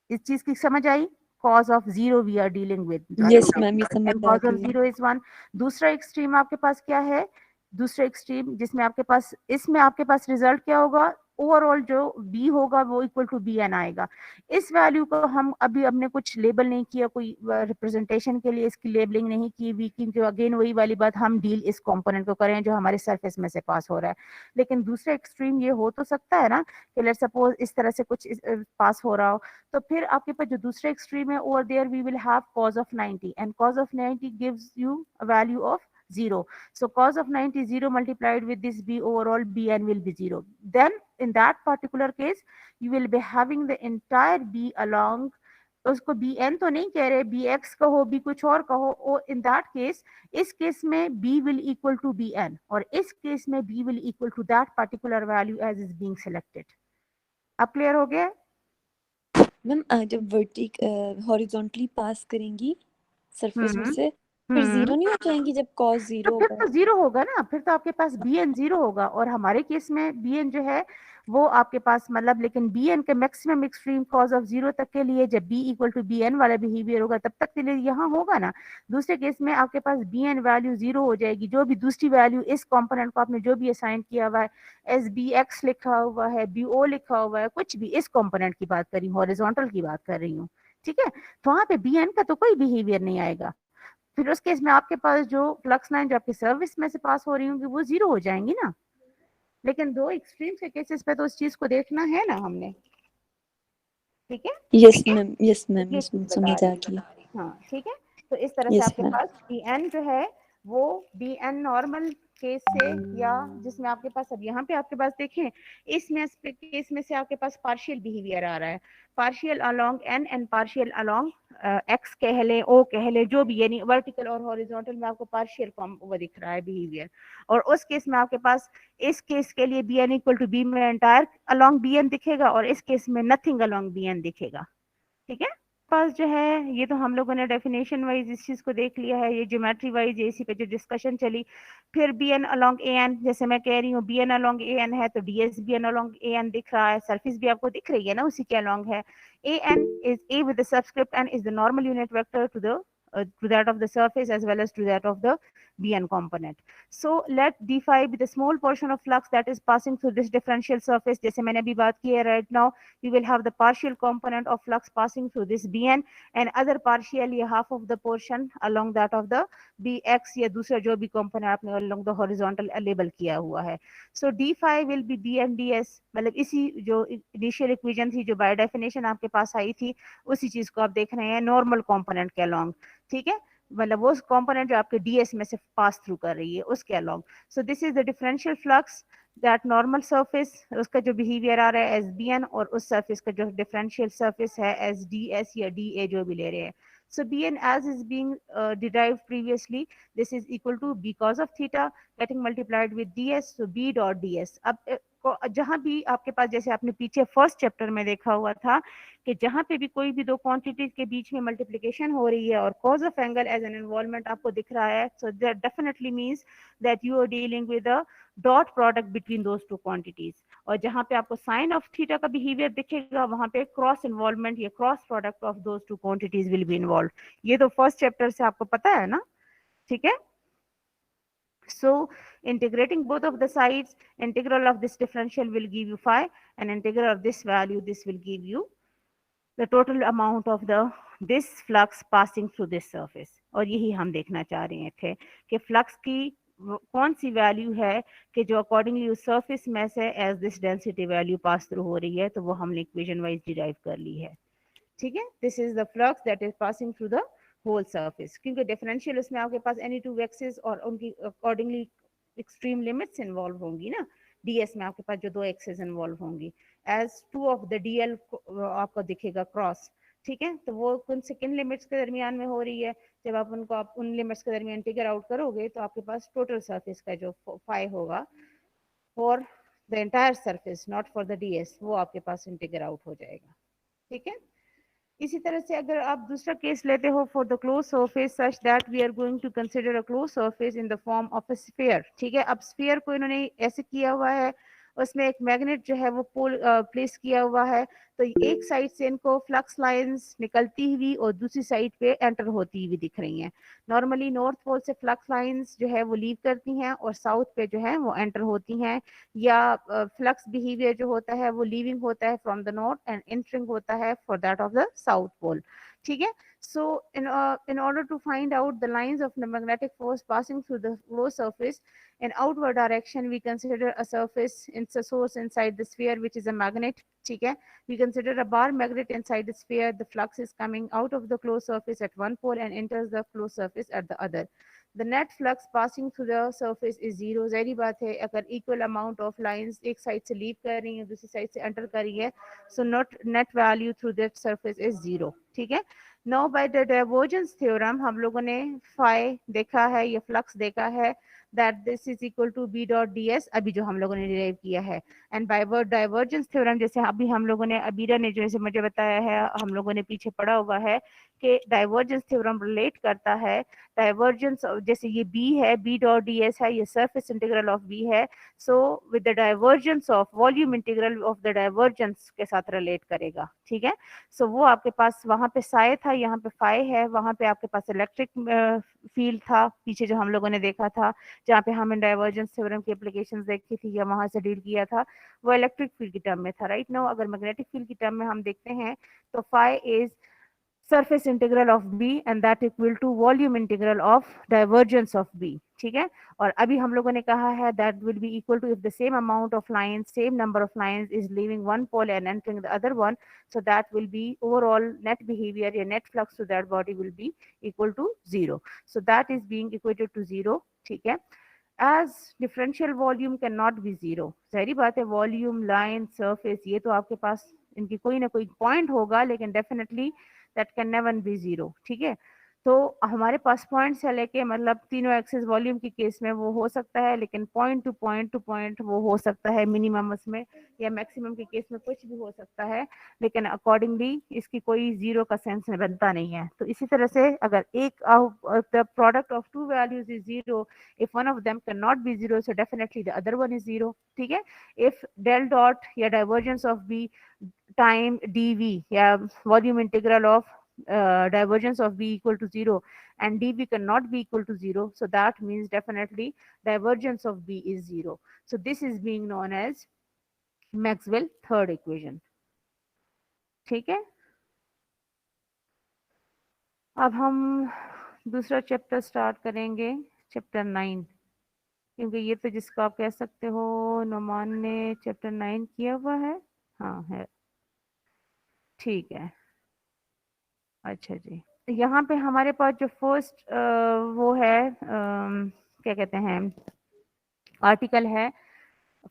Speaker 1: इस चीज की समझ आई। cos of zero we are dealing with,
Speaker 3: yes ma'am, ये समझ
Speaker 1: and
Speaker 3: आ
Speaker 1: cos of
Speaker 3: गई।
Speaker 1: zero is one। दूसरा एक्सट्रीम आपके पास क्या है, दूसरा एक्सट्रीम जिसमें आपके पास, इसमें आपके पास रिजल्ट क्या होगा, ओवरऑल जो b होगा वो इक्वल टू बी एन आएगा। इस वैल्यू को हम अभी हमने कुछ लेबल नहीं किया, कोई रिप्रेजेंटेशन के लिए इसकी लेबलिंग नहीं की भी, क्योंकि अगेन वही वाली बात, हम डील इस कंपोनेंट को करें जो हमारे सरफेस में से पास हो रहा है। लेकिन दूसरा एक्सट्रीम ये हो तो सकता है ना कि लेट्स सपोज इस तरह से कुछ पास हो रहा हो, तो फिर आपके पास जो दूसरा एक्सट्रीम है, over there we will have cos of 90, and cos of 90 gives you a value of 0. So cos of 90 0 multiplied with this b, overall bn will be 0. Then in that particular case you will be having the entire b along, उसको bn तो नहीं कह रहे, bx कहो, b कुछ और कहो, और in that case, इस केस में b will equal to bn, और इस केस में b will equal to that particular value as is being selected। अब क्लियर हो गया?
Speaker 3: मैम जब हॉरिजॉन्टली पास करेंगी सरफेस में से, फिर
Speaker 1: हम्म,
Speaker 3: जीरो नहीं हो जाएंगी जब कॉस जीरो
Speaker 1: तो फिर
Speaker 3: होगा?
Speaker 1: तो जीरो होगा ना, फिर तो आपके पास बी एन जीरो होगा, और हमारे केस में बी एन जो है वो आपके पास, मतलब लेकिन बी एन के maximum extreme cos of zero तक के लिए जब B equal to B n वाला बिहेवियर होगा तब तक के लिए यहाँ होगा ना। दूसरे केस में आपके पास बी एन वैल्यू जीरो हो जाएगी, जो भी दूसरी वैल्यू इस कंपोनेंट को आपने जो भी असाइन किया हुआ है, एस बी एक्स लिखा हुआ है, बी ओ लिखा हुआ है, कुछ भी, इस कंपोनेंट की बात कर रही हूँ, हॉरिजॉन्टल की बात कर रही हूँ, ठीक है, तो वहां पे बी एन का तो कोई बिहेवियर नहीं आएगा। फिर उस केस में आपके पास जो फ्लक्स लाइन जो आपकी सर्विस में से पास हो रही होंगी वो जीरो हो जाएंगी ना। लेकिन दो एक्सट्रीम्स के केसेस पे तो उस चीज को देखना है ना हमने, ठीक है।
Speaker 3: यस मैम, यस मैम,
Speaker 1: ये चीज बता
Speaker 3: समझ आ
Speaker 1: रही
Speaker 3: गई।
Speaker 1: हूँ, हाँ ठीक है। तो इस तरह से
Speaker 3: यस
Speaker 1: आपके
Speaker 3: मैम।
Speaker 1: पास बी एन जो है वो बी एन नॉर्मल केस से, या जिसमें आपके पास, अब यहाँ पे आपके पास देखें, इसमें केस में से आपके पास पार्शियल बिहेवियर आ रहा है, partial along n and partial along X कह ले, ओ कह ले, जो भी, यानी वर्टिकल और हॉरिजॉन्टल में आपको पार्शियल वो दिख रहा है बिहेवियर। और उस केस में आपके पास, इस केस के लिए B n equal to B में एंटायर अलोंग बी एन दिखेगा, और इस केस में नथिंग अलोंग बी एन दिखेगा, ठीक है। पास जो है ये तो हम लोगों ने डेफिनेशन वाइज इस चीज को देख लिया है, ये ज्योमेट्री वाइज इसी पे जो डिस्कशन चली। फिर B N along A N, जैसे मैं कह रही हूँ B N along A N है तो D S B N along A N दिख रहा है, सरफेस भी आपको दिख रही है ना उसी के अलोंग है। A N is A with the subscript N is the normal unit vector to the to that of the surface as well as to that of the Bn component. So let d phi be the small portion of flux that is passing through this differential surface. जैसे मैंने अभी बात की है, right now we will have the partial component of flux passing through this Bn and other partial या half of the portion along that of the Bx या दूसरा जो भी component आपने along the horizontal label किया हुआ है. So d phi will be Bn ds, मतलब इसी जो initial equation थी जो by definition आपके पास आई थी उसी चीज को आप देख रहे हैं नॉर्मल कंपोनेंट के अलोंग. ठीक है, मतलब वो कंपोनेंट जो आपके डीएस में से पास थ्रू कर रही है उसके along. So this is the differential flux that normal surface उसका जो बिहेवियर आ रहा है एज बीएन और उस सरफेस का जो डिफरेंशियल सरफेस है एज डीएस या डीए जो भी ले रहे हैं. So Bn as is being derived previously, this is equal to b cos of theta getting multiplied with ds, so b dot ds. अब जहां भी आपके पास जैसे आपने पीछे फर्स्ट चैप्टर में देखा हुआ था कि जहां पे भी कोई भी दो क्वांटिटीज के बीच में मल्टीप्लिकेशन हो रही है और cos of angle as an involvement आपको दिख रहा है, so that definitely means that you are dealing with a dot product between those two quantities. और जहां पे आपको साइन ऑफ थीटा का बिहेवियर दिखेगा वहां पे क्रॉस इन्वॉल्वमेंट या cross product of those two quantities will be involve. ये तो फर्स्ट चैप्टर से आपको पता है ना. ठीक है, so integrating both of the sides, integral of this differential will give you phi and integral of this value, this will give you the total amount of the this flux passing through this surface. और यही हम देखना चाह रहे थे कि फ्लक्स की कौन सी वैल्यू है कि जो अकॉर्डिंगली उस सरफेस में से as this density value pass through हो रही है, तो वो हमने इक्वेशन वाइज डिराइव कर ली है. ठीक है, this is the flux that is passing through the whole surface. क्योंकि डिफरेंशियल उसमें आपके पास एनी टू एक्सिस और उनकी अकॉर्डिंगली एक्सट्रीम लिमिट्स इन्वॉल्व होंगी ना. डीएस में आपके पास जो दो एक्सिस इन्वॉल्व होंगी as two of the DL आपको दिखेगा क्रॉस. ठीक है, तो वो कौन से किन लिमिट्स के दरमियान में हो रही है, जब आप उनको आप उन लिमिट्स के दरमियान फिगर आउट करोगे तो आपके पास टोटल सरफेस का जो फाई होगा for the entire surface not for the DS, वो आपके पास इंटीग्रेट आउट हो जाएगा. ठीक है, इसी तरह से अगर आप दूसरा केस लेते हो for the close surface such that we are going to consider a close surface in the form of a sphere. ठीक है, अब स्फीयर को इन्होंने ऐसे किया हुआ है, उसमें एक मैग्नेट जो है वो पोल प्लेस किया हुआ है, तो एक साइड से इनको फ्लक्स लाइंस निकलती हुई और दूसरी साइड पे एंटर होती हुई दिख रही हैं. नॉर्मली नॉर्थ पोल से फ्लक्स लाइंस जो है वो लीव करती हैं और साउथ पे जो है वो एंटर होती हैं, या फ्लक्स बिहेवियर जो होता है वो लीविंग होता है from the north and entering होता है for that of the south pole. ठीक है, so in order to find out the lines of the magnetic force passing through the closed surface in outward direction, we consider a surface in the source inside the sphere which is a magnet. ठीक है, we consider a bar magnet inside the sphere. The flux is coming out of the closed surface at one pole and enters the closed surface at the other. The net flux passing through the surface is zero. जाहिर बात है अगर equal amount of lines एक साइड से लीव कर रही है दूसरी साइड से एंटर कर रही है, so net value through that surface is zero. ठीक है, now by the divergence theorem हम लोगों ने फाई देखा है, ये फ्लक्स देखा है, that this is equal to B dot D S, अभी जो हम लोगों ने डिराइव किया है. एंड बाय डाइवर्जेंस थ्योरम जैसे अभी हम लोगों ने अबीरा ने जैसे मुझे बताया है, हम लोगों ने पीछे पढ़ा हुआ है कि डाइवर्जेंस थ्योरम रिलेट करता है डाइवर्जेंस, जैसे ये बी है, बी डॉट डी एस है, ये सरफेस इंटीग्रल ऑफ बी है, so with the divergence of volume integral of the divergence के साथ रिलेट करेगा. ठीक है, सो वो आपके पास वहां पे साय था, यहाँ पे फाई है, वहां पे आपके पास इलेक्ट्रिक फील्ड था पीछे जो हम लोगों ने देखा था, जहाँ पे हमने डाइवर्जेंस थ्योरम की एप्लीकेशंस देखी थी या वहां से डील किया था, वो इलेक्ट्रिक फील्ड की टर्म में था. राइट नाउ अगर मैग्नेटिक फील्ड की टर्म में हम देखते हैं तो phi is surface integral of B and that equal to volume integral of divergence of B. ठीक है, और अभी हम लोगों ने कहा है that will be equal to if the same amount of lines, same number of lines is leaving one pole and entering the other one, so that will be overall net behavior या net flux to that body will be equal to zero. So that is being equated to zero. ठीक है, as differential volume cannot be zero. सारी बात है, वॉल्यूम, लाइन, सरफेस, ये तो आपके पास इनकी कोई ना कोई पॉइंट होगा, लेकिन definitely that can never be zero. ठीक है, तो हमारे पास पॉइंट से लेके मतलब तीनों एक्सिस वॉल्यूम के केस में वो हो सकता है, लेकिन पॉइंट टू पॉइंट वो हो सकता है मिनिमम उसमें, या मैक्सिमम के केस में कुछ भी हो सकता है, लेकिन अकॉर्डिंगली इसकी कोई जीरो का सेंस बनता नहीं है. तो इसी तरह से अगर एक the product of two values is zero, if one of them can not be zero, so definitely the other one is zero. ठीक है, इफ डेल डॉट या divergence of B time dv या volume integral of divergence of B equal to 0 and dV cannot be equal to 0, so that means definitely divergence of B is 0. So this is being known as Maxwell third equation. ठीक है, अब हम दूसरा चैप्टर स्टार्ट करेंगे, चैप्टर 9, क्योंकि ये तो जिसको आप कह सकते हो नोमान ने चैप्टर 9 किया हुआ है। हाँ है, ठीक है। अच्छा जी, यहाँ पे हमारे पास जो फर्स्ट वो है क्या कहते हैं आर्टिकल है,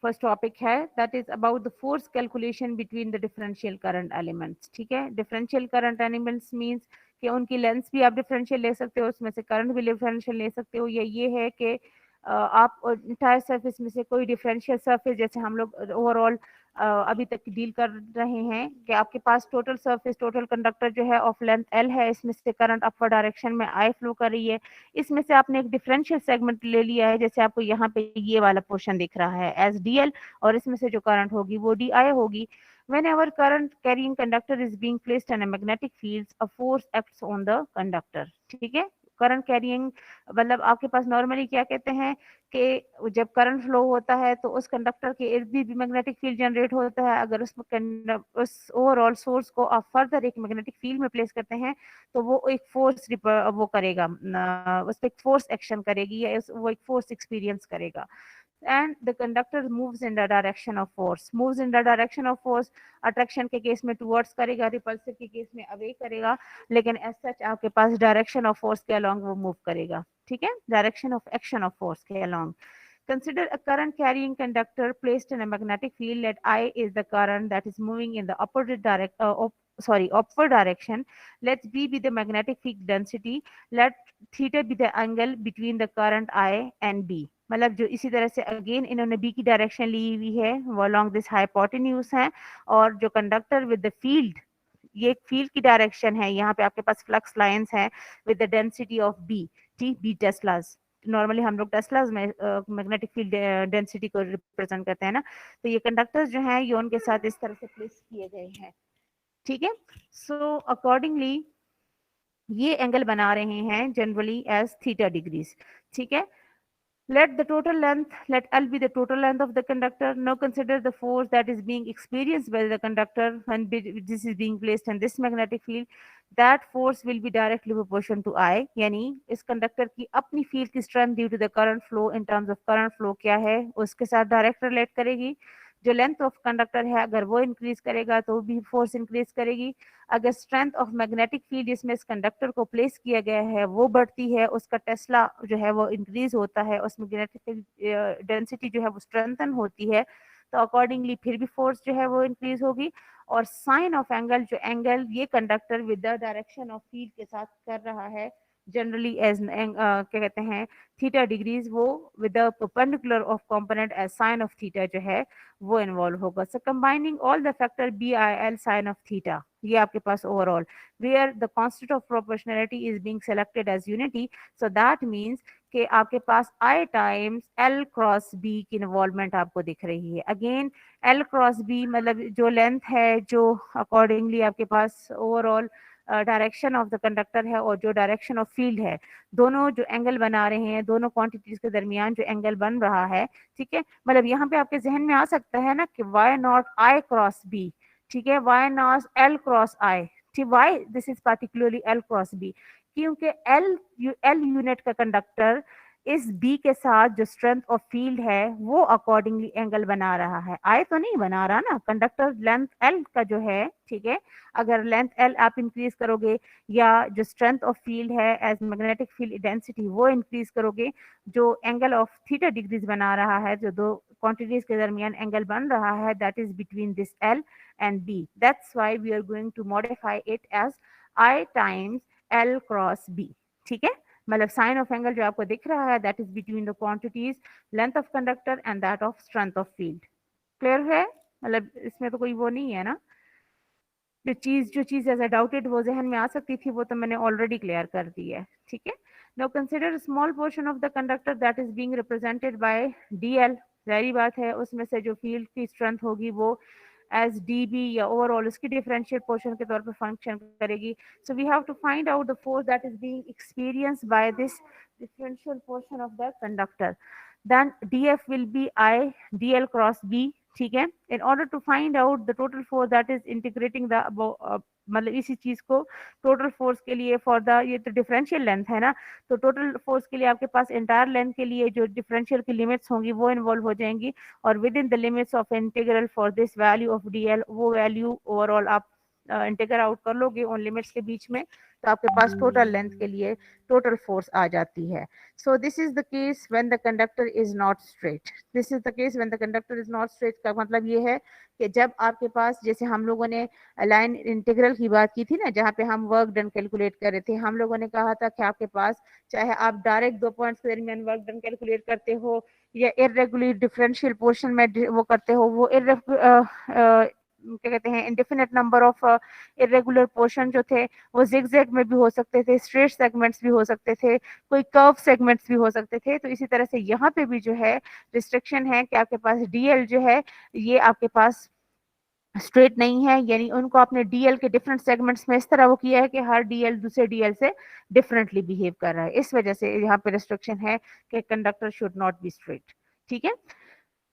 Speaker 1: फर्स्ट टॉपिक है, that is about the force calculation between the differential current elements. ठीक है, डिफरेंशियल करंट एलिमेंट्स मींस कि उनकी लेंथ भी आप डिफरेंशियल ले सकते हो, उसमें से करंट भी डिफरेंशियल ले सकते हो, या ये है कि आप इंटायर सरफेस में से कोई डिफरेंशियल सरफेस, जैसे हम लोग ओवरऑल अभी तक डील कर रहे हैं कि आपके पास टोटल सरफेस, टोटल कंडक्टर जो है ऑफ लेंथ एल है, इसमें से करंट अपवर्ड डायरेक्शन में आई फ्लो कर रही है, इसमें से आपने एक डिफरेंशियल सेगमेंट ले लिया है, जैसे आपको यहाँ पे ये वाला पोर्शन दिख रहा है एज डी एल, और इसमें से जो करंट होगी वो डी आई होगी। whenever current carrying conductor is being placed in a magnetic field, a force acts on the conductor। ठीक है, करंट कैरिंग मतलब आपके पास नॉर्मली क्या कहते हैं कि जब करंट फ्लो होता है तो उस कंडक्टर के इर्द भी मैग्नेटिक फील्ड जनरेट होता है। अगर उस ओवरऑल सोर्स को आप फर्दर एक मैग्नेटिक फील्ड में प्लेस करते हैं तो वो एक फोर्स वो करेगा, उस पर एक फोर्स एक्शन करेगी या वो एक फोर्स एक्सपीरियंस करेगा। and the conductor moves in the direction of force, moves in the direction of force, attraction के केस में towards करेगा, repulsive के केस में away करेगा, लेकिन as such आपके पास direction of force के along वो move करेगा। ठीक है, direction of action of force के along। Consider a current carrying conductor placed in a magnetic field. Let I is the current that is moving in the upward direction. Let B be the magnetic field density. Let theta be the angle between the current I and B। मतलब जो इसी तरह से अगेन इन्होंने बी की डायरेक्शन ली हुई है वो अलोंग दिस हाइपोटेन्यूज है, और जो कंडक्टर विद द फील्ड, ये एक फील्ड की डायरेक्शन है, यहाँ पे आपके पास फ्लक्स लाइंस हैं with the density of B, T B teslas. Normally हम लोग टेस्लास में मैग्नेटिक फील्ड डेंसिटी को रिप्रेजेंट करते हैं ना, तो ये कंडक्टर्स जो हैं ये उनके साथ इस तरह से प्लेस किए गए हैं। ठीक है, सो अकॉर्डिंगली ये एंगल बना रहे हैं जनरली एज थीटा डिग्रीज। ठीक है, let the total length, let L be the total length of the conductor. Now consider the force that is being experienced by the conductor when this is being placed in this magnetic field. That force will be directly proportional to I, यानी इस कंडक्टर की अपनी फील्ड की strength due to the current flow in terms of current flow क्या है उसके साथ डायरेक्ट रिलेट करेगी। जो लेंथ ऑफ कंडक्टर है अगर वो इंक्रीज करेगा तो भी फोर्स इंक्रीज करेगी। अगर स्ट्रेंथ ऑफ मैग्नेटिक फील्ड जिसमें इस कंडक्टर को प्लेस किया गया है वो बढ़ती है, उसका टेस्ला जो है वो इंक्रीज होता है, उस मैग्नेटिक डेंसिटी जो है वो स्ट्रेंथन होती है, तो अकॉर्डिंगली फिर भी फोर्स जो है वो इंक्रीज होगी। और साइन ऑफ एंगल, जो एंगल ये conductor with the direction of field के साथ कर रहा है जनरली एज क्या कहते हैं थीटा डिग्रीज, वो with the perpendicular of component as sine of theta जो है वो इन्वॉल्व होगा। So combining all the factor B I L sine of theta, ये आपके पास overall where the constant of proportionality is being selected as unity, so that means कि आपके पास I times L cross B की इन्वॉल्वमेंट आपको दिख रही है। अगेन L क्रॉस B मतलब जो लेंथ है जो अकॉर्डिंगली आपके पास overall direction of the conductor है और जो डायरेक्शन ऑफ फील्ड है, दोनों जो एंगल बना रहे हैं, दोनों क्वांटिटीज के दरमियान जो एंगल बन रहा है, ठीक है, मतलब यहाँ पे आपके जहन में आ सकता है ना कि why not I cross B, ठीक है, why not L cross I, ठीक, why this is particularly L cross B, क्योंकि L यूनिट का कंडक्टर इस B के साथ जो स्ट्रेंथ ऑफ फील्ड है वो अकॉर्डिंगली एंगल बना रहा है, I तो नहीं बना रहा ना, कंडक्टर लेंथ L का जो है, ठीक है, अगर लेंथ L आप इंक्रीज करोगे या जो स्ट्रेंथ ऑफ फील्ड है एज मैग्नेटिक फील्ड डेंसिटी वो इंक्रीज करोगे, जो एंगल ऑफ थीटा डिग्रीज बना रहा है, जो दो क्वांटिटीज के दरमियान एंगल बन रहा है, that is between this L and B, that's why we are going to modify it as I times L cross B। ठीक है, मतलब साइन ऑफ एंगल जो आपको दिख रहा है that is between the quantities length of conductor and that of strength of field. Clear है, मतलब इसमें तो कोई वो नहीं है ना, जो चीज ऐसा डाउटेड वो जहन में आ सकती थी वो तो मैंने ऑलरेडी क्लियर कर दी है। ठीक है, now consider small portion of the conductor that is being represented by DL, जारी बात है उसमें से जो फील्ड की स्ट्रेंथ होगी वो एज dB या ओवरऑल उसकी डिफरेंशियल पोर्शन के तौर पे फंक्शन करेगी. So we have to find out the force that is being experienced by this differential portion of the conductor. Then df will be I dl cross b. ठीक है. In order to find out the total force that is integrating the मतलब इसी चीज को टोटल फोर्स के लिए फॉर द, ये तो डिफरेंशियल लेंथ है ना, तो टोटल फोर्स के लिए आपके पास एंटायर लेंथ के लिए जो डिफरेंशियल की लिमिट्स होंगी वो इन्वॉल्व हो जाएंगी, और with in the limits of integral for this value of dl, वो वैल्यू ओवरऑल आप इंटीग्रेट आउट कर लोगे उन लिमिट्स के बीच में, तो आपके पास टोटल लेंथ के लिए टोटल फोर्स आ जाती है. So this is the case when the conductor is not straight. This is the case when the conductor is not straight का मतलब ये है कि जब आपके पास, जैसे हम लोगों ने लाइन इंटीग्रल की बात की थी ना, जहाँ पे हम वर्क डन कैलकुलेट कर रहे थे, हम लोगों ने कहा था कि आपके पास चाहे आप डायरेक्ट दो पॉइंट्स के दरमियान वर्क डन कैलकुलेट करते हो या इररेगुलर डिफरेंशियल पोर्शन में वो करते हो, वो क्या कहते हैं indefinite number of irregular portion जो थे वो जिगजैग में भी हो सकते थे, स्ट्रेट सेगमेंट्स भी हो सकते थे, कोई कर्व सेगमेंट्स भी हो सकते थे. तो इसी तरह से यहाँ पे भी जो है रिस्ट्रिक्शन है कि आपके पास डीएल जो है ये आपके पास स्ट्रेट नहीं है, यानी उनको आपने डीएल के डिफरेंट सेगमेंट्स में इस तरह वो किया है कि हर डीएल दूसरे डीएल से डिफरेंटली बिहेव कर रहा है. इस वजह से यहाँ पे रिस्ट्रिक्शन है कि conductor should not be straight. ठीक है.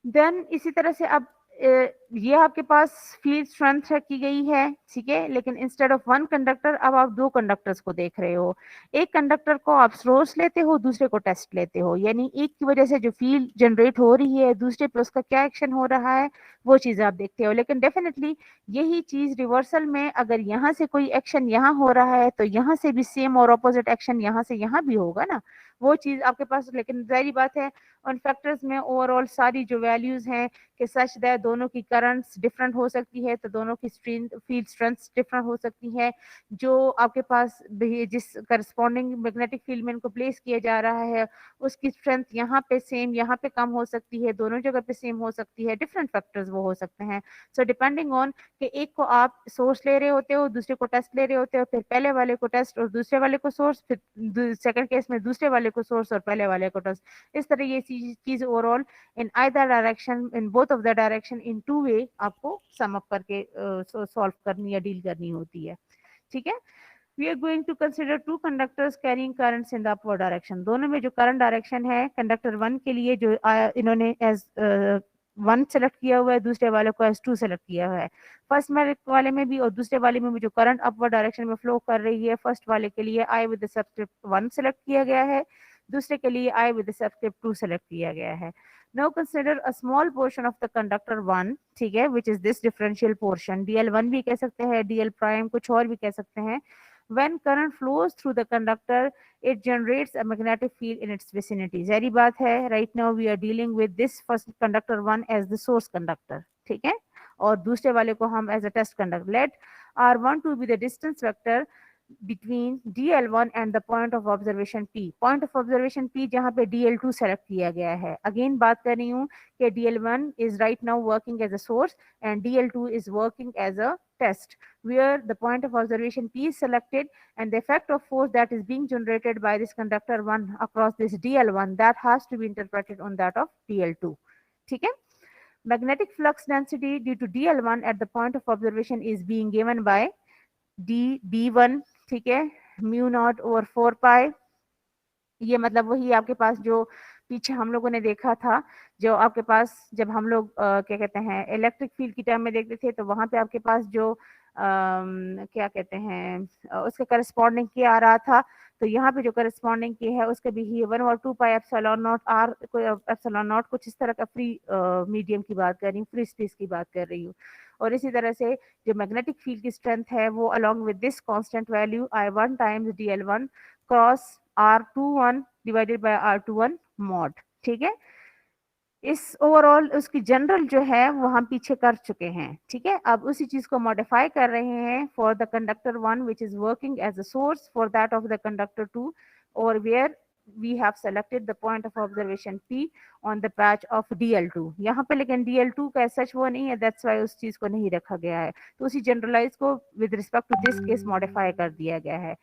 Speaker 1: देन इसी तरह से अब ये आपके पास फील्ड स्ट्रेंथ की गई है. ठीक है. लेकिन इंस्टेड ऑफ वन कंडक्टर अब आप दो कंडक्टर्स को देख रहे हो. एक कंडक्टर को आप सोर्स लेते हो, दूसरे को टेस्ट लेते हो, यानी एक की वजह से जो फील्ड जनरेट हो रही है दूसरे पे उसका क्या एक्शन हो रहा है वो चीज आप देखते हो. लेकिन डेफिनेटली यही चीज रिवर्सल में अगर यहाँ से कोई एक्शन यहाँ हो रहा है तो यहाँ से भी सेम और ऑपोजिट एक्शन यहाँ से यहाँ भी होगा ना, वो चीज आपके पास. लेकिन जाहिर बात है उन फैक्टर्स में ओवरऑल सारी जो वैल्यूज हैं कि सच दैट दोनों की करंट्स डिफरेंट हो सकती है, तो दोनों की फील्ड स्ट्रेंथ डिफरेंट हो सकती है. जो आपके पास जिस करस्पॉन्डिंग मैग्नेटिक फील्ड में इनको प्लेस किया जा रहा है उसकी स्ट्रेंथ यहाँ पे सेम, यहाँ पे कम हो सकती है, दोनों जगह पे सेम हो सकती है, डिफरेंट फैक्टर्स वो हो सकते हैं. सो डिपेंडिंग ऑन कि एक को आप सोर्स ले रहे होते हो, दूसरे को टेस्ट ले रहे होते हो, फिर पहले वाले को टेस्ट और दूसरे वाले को सोर्स, फिर सेकंड केस में दूसरे वाले को सोर्स और पहले वाले को टेस्ट. इस तरह ये चीज overall in either direction, in both of the direction, in two way आपको सम अप करके सॉल्व करनी या डील करनी होती है. ठीक है. We are going to consider two conductors carrying currents in the upward direction. दोनों में जो करंट डायरेक्शन है कंडक्टर 1 के लिए जो इन्होंने एज 1 सेलेक्ट किया हुआ है, दूसरे वाले को एज 2 सेलेक्ट किया हुआ है. फर्स्ट वाले में भी और दूसरे वाले में भी जो करंट अपवर्ड डायरेक्शन में फ्लो कर रही है, फर्स्ट वाले के लिए I with the subscript 1 select किया गया है, दूसरे के लिए I with the subscript 2 select किया गया है. Now consider a small portion of the conductor 1, ठीक है, which is this differential portion. DL1 भी कह सकते हैं, DL prime कुछ और भी कह सकते हैं. When current flows through the conductor, it generates a magnetic field in its vicinity. जारी बात है, right now we are dealing with this first conductor 1 as the source conductor. ठीक है. और दूसरे वाले को हम as a test conductor. Let R1 to be the distance vector between DL1 and the point of observation P. Point of observation P जहाँ पे DL2 सेलेक्ट किया गया है. अगेन बात कर रही हूँ कि DL1 is right now working as a source and DL2 is working as a test, where the point of observation P is selected and the effect of force that is being generated by this conductor 1 across this DL1 that has to be interpreted on that of DL2. ठीक है. Magnetic flux density due to DL1 at the point of observation is being given by dB1. ठीक है. म्यू नॉट ओवर 4 पाई. ये मतलब वही आपके पास जो पीछे हम लोगों ने देखा था, जो आपके पास जब हम लोग क्या कहते हैं इलेक्ट्रिक फील्ड की टर्म में देखते थे, तो वहां पे आपके पास जो क्या कहते हैं उसके करस्पॉन्डिंग के आ रहा था, तो यहाँ पे जो करस्पॉन्डिंग की है उसके भी ही 1 और 2 pi epsilon naught R, epsilon naught कुछ इस तरह का फ्री मीडियम की बात कर रही हूँ, फ्री स्पेस की बात कर रही हूँ. और इसी तरह से जो मैग्नेटिक फील्ड की स्ट्रेंथ है वो along with this constant value I1 times DL1 cross R21 divided by R21 mod. ठीक है. इस ओवरऑल उसकी जनरल जो है वो हम पीछे कर चुके हैं. ठीक है. अब उसी चीज को मॉडिफाई कर रहे हैं for the conductor 1 which is working as a source for that of the conductor 2, और where we have selected the point of observation P on the patch of DL2. यहाँ पे लेकिन DL2 का सच वो नहीं है, that's why उस चीज को नहीं रखा गया है, तो उसी जनरलाइज को with respect to this case modify कर दिया गया है.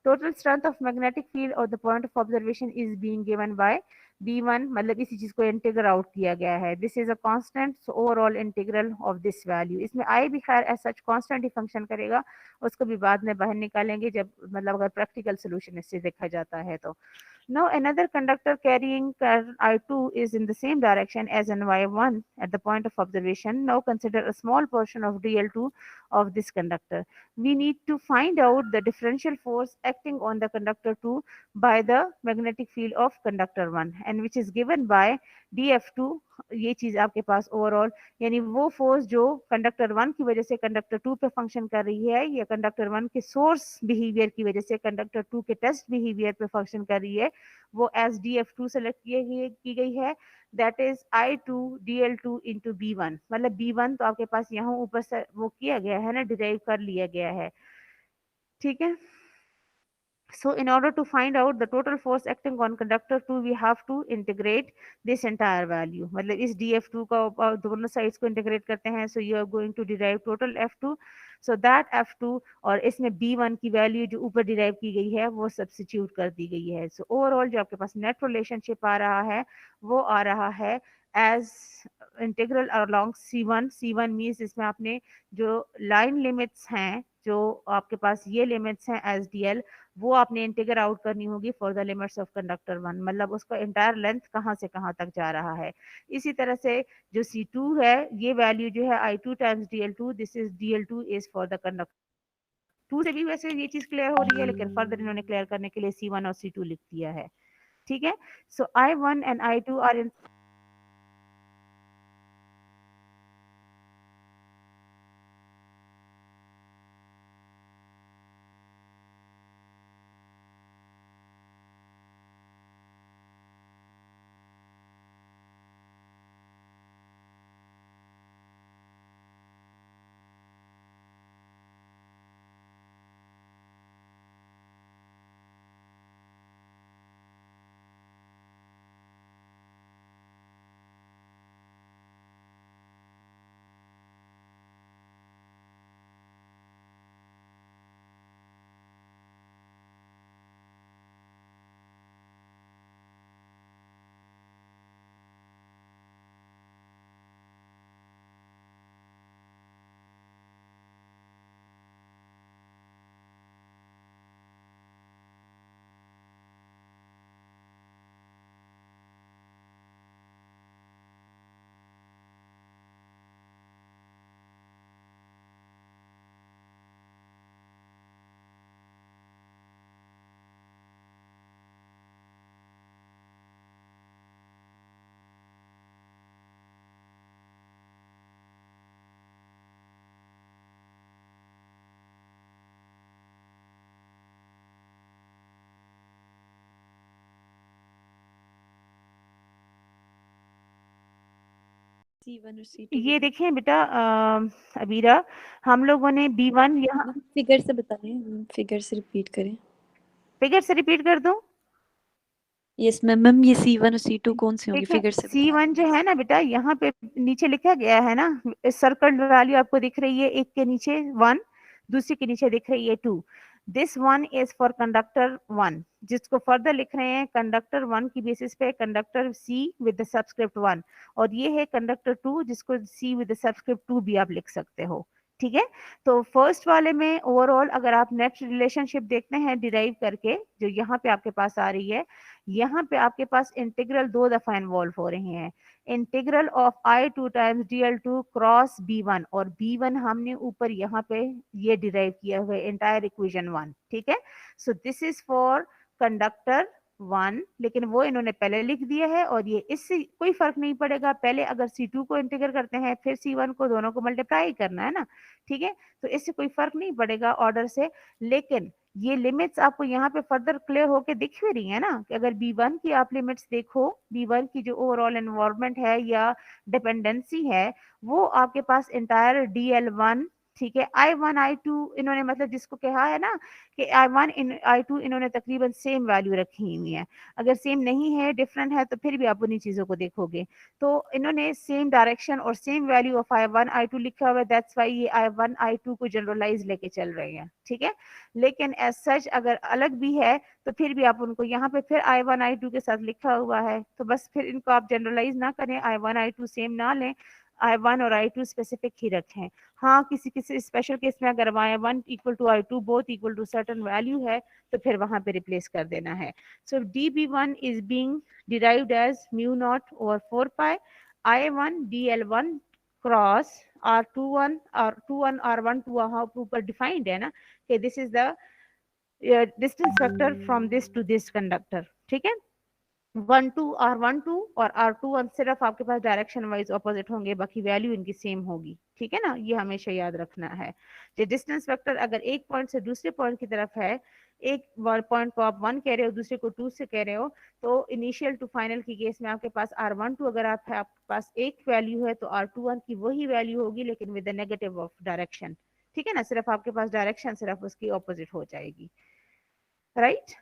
Speaker 1: total strength of magnetic field or the point of observation is being given by B1, मतलब इसी चीज को इंटीग्रल आउट किया गया है. This is a constant, so overall integral of this value. इसमें आई भी खैर एज सच कांस्टेंट ही फंक्शन करेगा, उसको भी बाद में बाहर निकालेंगे जब मतलब अगर प्रैक्टिकल सोल्यूशन इससे देखा जाता है तो. Now another conductor carrying current I2 is in the same direction as an Y1 at the point of observation. Now consider a small portion of dl2 of this conductor. We need to find out the differential force acting on the conductor 2 by the magnetic field of conductor 1 and which is given by df2. ये चीज आपके पास ओवरऑल यानी वो फोर्स जो कंडक्टर 1 की वजह से कंडक्टर 2 पे फंक्शन कर रही है या कंडक्टर 1 के सोर्स बिहेवियर की वजह से कंडक्टर 2 के टेस्ट बिहेवियर पे फंक्शन कर रही है, वो एज df2 सेलेक्ट की गई है. That is I2 dl2 into B1. मतलब B1 तो आपके पास यहाँ ऊपर से वो किया गया है ना, डिराइव कर लिया गया है. ठीक है. So in order to find out the total force acting on conductor 2, we have to integrate this entire value. मतलब इस df2 का दोनों साइड्स को इंटीग्रेट करते हैं. So you are going to derive total f2. So that f2 और इसमें b1 की वैल्यू जो ऊपर डिराइव की गई है वो सब्स्टिट्यूट कर दी गई है. So ओवरऑल जो आपके पास नेट रिलेशनशिप आ रहा है वो आ रहा है as integral along C1. C1 means इसमें आपने जो लाइन लिमिट्स हैं, जो आपके पास ये लिमिट्स हैं एज dl, वो आपने इंटीग्रेट आउट करनी होगी for the limits of conductor 1. मतलब उसका एंटायर लेंथ कहाँ से कहाँ तक जा रहा है. इसी तरह से जो C2 है, ये वैल्यू जो है I2 times dl2, this is dl2 is for the conductor 2. से भी वैसे ये चीज क्लियर हो रही है, लेकिन फर्दर इन्होंने क्लियर करने के लिए C1 और C2 लिख दिया है. ठीक है. सो I1 and I2 are in
Speaker 3: C1 और C2
Speaker 1: ये देखिए बेटा अबीरा, हम लोगों ने B1 यहाँ
Speaker 3: फिगर से बताएं, फिगर से रिपीट करें.
Speaker 1: फिगर से रिपीट कर दूं.
Speaker 3: Yes ma'am. ये C1 और C2 कौन से होंगे,
Speaker 1: देखिए
Speaker 3: फिगर से
Speaker 1: C1 जो है ना बेटा, यहाँ पे नीचे लिखा गया है ना, सर्कल वैल्यू आपको दिख रही है, एक के नीचे 1, दूसरे के नीचे दिख रही है 2. दिस 1 इज फॉर कंडक्टर 1, जिसको फर्दर लिख रहे हैं कंडक्टर 1 की बेसिस पे conductor C with the subscript 1, और ये है कंडक्टर 2 जिसको C विद द सबस्क्रिप्ट 2 भी आप लिख सकते हो. ठीक है. तो फर्स्ट वाले में ओवरऑल अगर आप नेट रिलेशनशिप देखते हैं डिराइव करके, जो यहाँ पे आपके पास आ रही है, यहाँ पे आपके पास इंटीग्रल 2 दफा इन्वॉल्व हो रहे हैं. Integral of I2 times dl2 cross B1, और B1 हमने ऊपर यहाँ पे ये डिराइव किया हुआ है एंटायर इक्वेशन 1. ठीक है. So this is for conductor 1, लेकिन वो इन्होंने पहले लिख दिया है, और ये इससे कोई फर्क नहीं पड़ेगा. पहले अगर C2 को इंटीग्रेट करते हैं फिर C1 को, दोनों को मल्टीप्लाई करना है ना. ठीक है. तो इससे कोई फर्क नहीं पड़ेगा ऑर्डर से, लेकिन ये लिमिट्स आपको यहाँ पे फर्दर क्लियर होके दिख भी रही है ना, कि अगर B1 की आप लिमिट्स देखो, B1 की जो ओवरऑल एनवायरनमेंट है या डिपेंडेंसी है, वो आपके पास इंटायर dl1, ठीक है। I1 I2 इन्होंने मतलब जिसको कहा है ना कि I1 I2 इन्होंने तकरीबन सेम वैल्यू रखी हुई है। अगर सेम नहीं है, डिफरेंट है, तो फिर भी आप उन्हीं चीजों को देखोगे। तो इन्होंने सेम डायरेक्शन और same value of I1 I2 लिखा हुआ है, दैट्स वाई ये I1 I2 को जनरलाइज लेके चल रहे हैं। ठीक है, लेकिन एज सच अगर अलग भी है तो फिर भी आप उनको यहाँ पे फिर I1 I2 के साथ लिखा हुआ है, तो बस फिर इनको आप जनरलाइज ना करें, I1 I2 सेम ना लें, I1 और I2 स्पेसिफिक ही रखें। हाँ, किसी किसी स्पेशल केस में अगर I1 equal to I2 both equal to certain value है तो फिर वहां पे रिप्लेस कर देना है। So dB1 is being derived as mu naught over 4 pi I1 dl1 cross R21 R21 R1 two वहां ऊपर डिफाइंड है ना कि this is the distance vector from this to this conductor. ठीक है, 1 2 R12 और R21 सिर्फ आपके पास डायरेक्शन वाइज ऑपोजिट होंगे, बाकी वैल्यू इनकी सेम होगी। ठीक है ना, ये हमेशा याद रखना है। जो डिस्टेंस वेक्टर अगर एक पॉइंट से दूसरे पॉइंट की तरफ है, एक पॉइंट को आप 1 कह रहे हो, दूसरे को 2 से कह रहे हो, तो इनिशियल टू फाइनल की केस में आपके पास R12 अगर आपके पास एक वैल्यू है तो R21 की वही वैल्यू होगी लेकिन with the negative of direction. ठीक है ना, सिर्फ आपके पास डायरेक्शन सिर्फ उसकी ऑपोजिट हो जाएगी, राइट।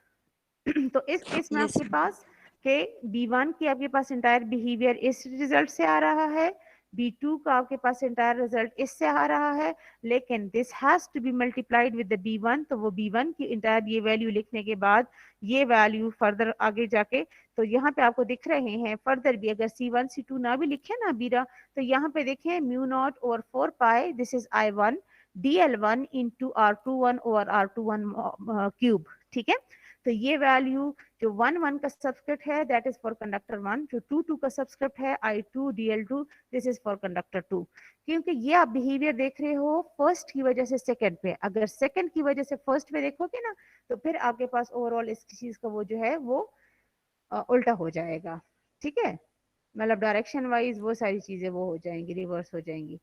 Speaker 1: तो इस केस में
Speaker 3: यस
Speaker 1: आपके पास के B1 की आपके पास इंटायर बिहेवियर इस रिजल्ट से आ रहा है, B2 का आपके पास इंटायर रिजल्ट इससे आ रहा है, लेकिन this has to be multiplied with the B1, तो वो B1 की इंटायर ये वैल्यू लिखने के बाद ये वैल्यू फर्दर आगे जाके, तो यहाँ पे आपको दिख रहे हैं फर्दर भी, अगर C1 C2 ना भी लिखे ना बीरा, तो यहाँ पे देखें mu naught over 4 pi this is I1 DL1 into R21 over R21 cube. ठीक है, तो ये वैल्यू जो 1 1 का सब्सक्रिप्ट है दैट इज फॉर कंडक्टर 1, जो 2 2 का सब्सक्रिप्ट है I2 DL2 this is for conductor 2। क्योंकि ये आप बिहेवियर देख रहे हो फर्स्ट की वजह से सेकंड पे, अगर सेकंड की वजह से फर्स्ट पे देखोगे ना तो फिर आपके पास ओवरऑल इस चीज का वो जो है वो उल्टा हो जाएगा। ठीक है, मतलब डायरेक्शन वाइज वो सारी चीजें वो हो जाएंगी, रिवर्स हो जाएंगी।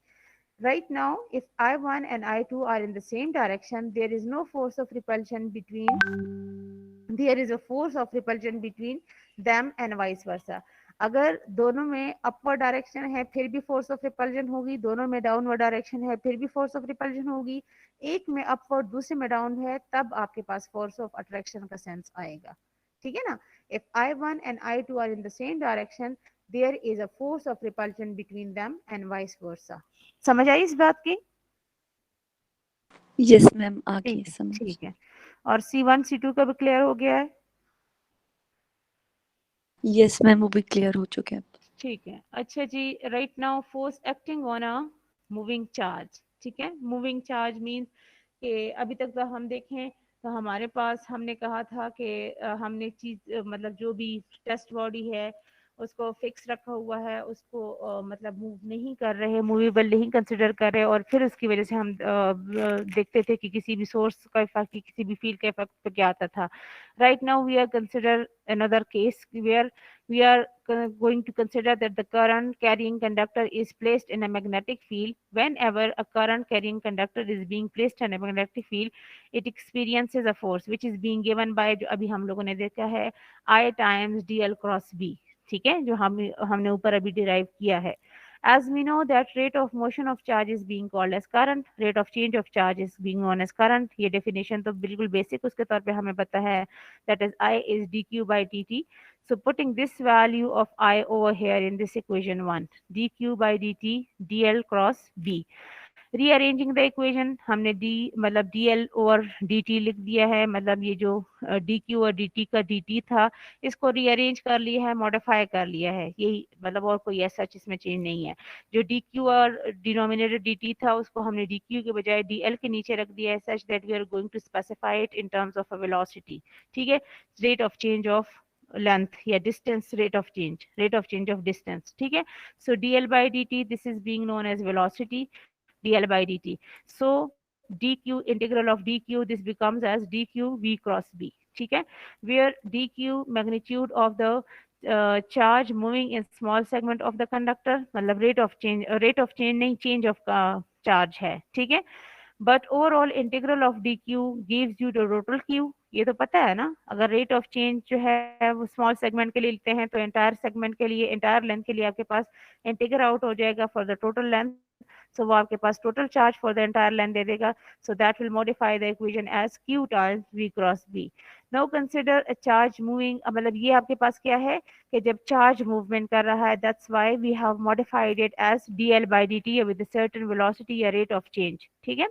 Speaker 1: Right now, if I1 and I2 are in the same direction, there is no force of repulsion between, there is a force of repulsion between them and vice versa। अगर दोनों में अपवर्ड डायरेक्शन है फिर भी फोर्स ऑफ रिपल्जन होगी, दोनों में डाउनवर्ड डायरेक्शन है फिर भी फोर्स ऑफ रिपल्जन होगी, एक में अपवर्ड दूसरे में डाउन है तब आपके पास फोर्स ऑफ अट्रैक्शन का सेंस आएगा। ठीक है ना, if I1 and I2 are in the same direction, there is a force of repulsion between them and vice versa। समझ आई इस बात की?
Speaker 3: यस मैम, आ गई
Speaker 1: ठीक है,
Speaker 3: समझ।
Speaker 1: ठीक है। और C1 C2 का भी क्लियर हो गया है?
Speaker 3: यस मैम, वो भी क्लियर हो चुके हैं।
Speaker 1: ठीक है, अच्छा जी। Right now force acting on a moving charge. ठीक है, मूविंग चार्ज मीन्स कि अभी तक तो हम देखें तो हमारे पास हमने कहा था कि हमने चीज मतलब जो भी टेस्ट बॉडी है उसको फिक्स रखा हुआ है, उसको मतलब मूव नहीं कर रहे, मूवेबल नहीं कंसिडर कर रहे, और फिर उसकी वजह से हम देखते थे कि किसी भी सोर्स का इफेक्ट, किसी भी फील्ड का इफेक्ट पे क्या आता था। Right now we are consider another case where we are going to consider that the current carrying conductor is placed in a magnetic field. Whenever a current carrying conductor is being placed in a magnetic field, it experiences a force which is being given by, जो अभी हम लोगों ने देखा है, I times dl cross b। ठीक है, जो हमने ऊपर अभी डिराइव किया है। As we know that rate of motion of charge is being called as current, rate of change of charge is being known as current। ये definition तो बिल्कुल बेसिक उसके तौर पे हमें पता है, that is I is dq by dt। So putting this value of I over here in this equation 1, dq by dt dl cross b। Rearranging the equation, हमने डी मतलब dl ओवर dt लिख दिया है, मतलब ये जो dq और dt का dt था इसको रीअरेंज कर लिया है, मॉडिफाई कर लिया है, यही मतलब, और कोई ऐसा इसमें चेंज नहीं है। जो dq और डिनोमिनेटर dt था उसको हमने dq के बजाय dl के नीचे रख दिया है, such that we are going to specify it in terms of a velocity. ठीक है, rate of change of length या distance, rate of change of distance. ठीक है, so dl by dt this is being known as velocity dl by dt। So dq, integral of dq, this becomes as dq v cross b। ठीक है, where dq magnitude of the charge moving in small segment of the conductor, मतलब rate of change नहीं, change of charge है। ठीक है, but overall integral of dq gives you the total q। ये तो पता है ना, अगर रेट ऑफ चेंज जो है वो स्मॉल सेगमेंट के लिए लेते हैं तो एंटायर सेगमेंट के लिए, एंटायर लेंथ के लिए आपके पास इंटीग्रल आउट हो जाएगा for the total length. So वो आपके पास total charge for the entire length दे देगा. So that will modify the equation as q times v cross b. Now consider a charge moving, मतलब ये आपके पास क्या है कि जब चार्ज मूवमेंट कर रहा है, that's why we have modified it as dl by dt with a certain velocity या रेट ऑफ चेंज. ठीक है.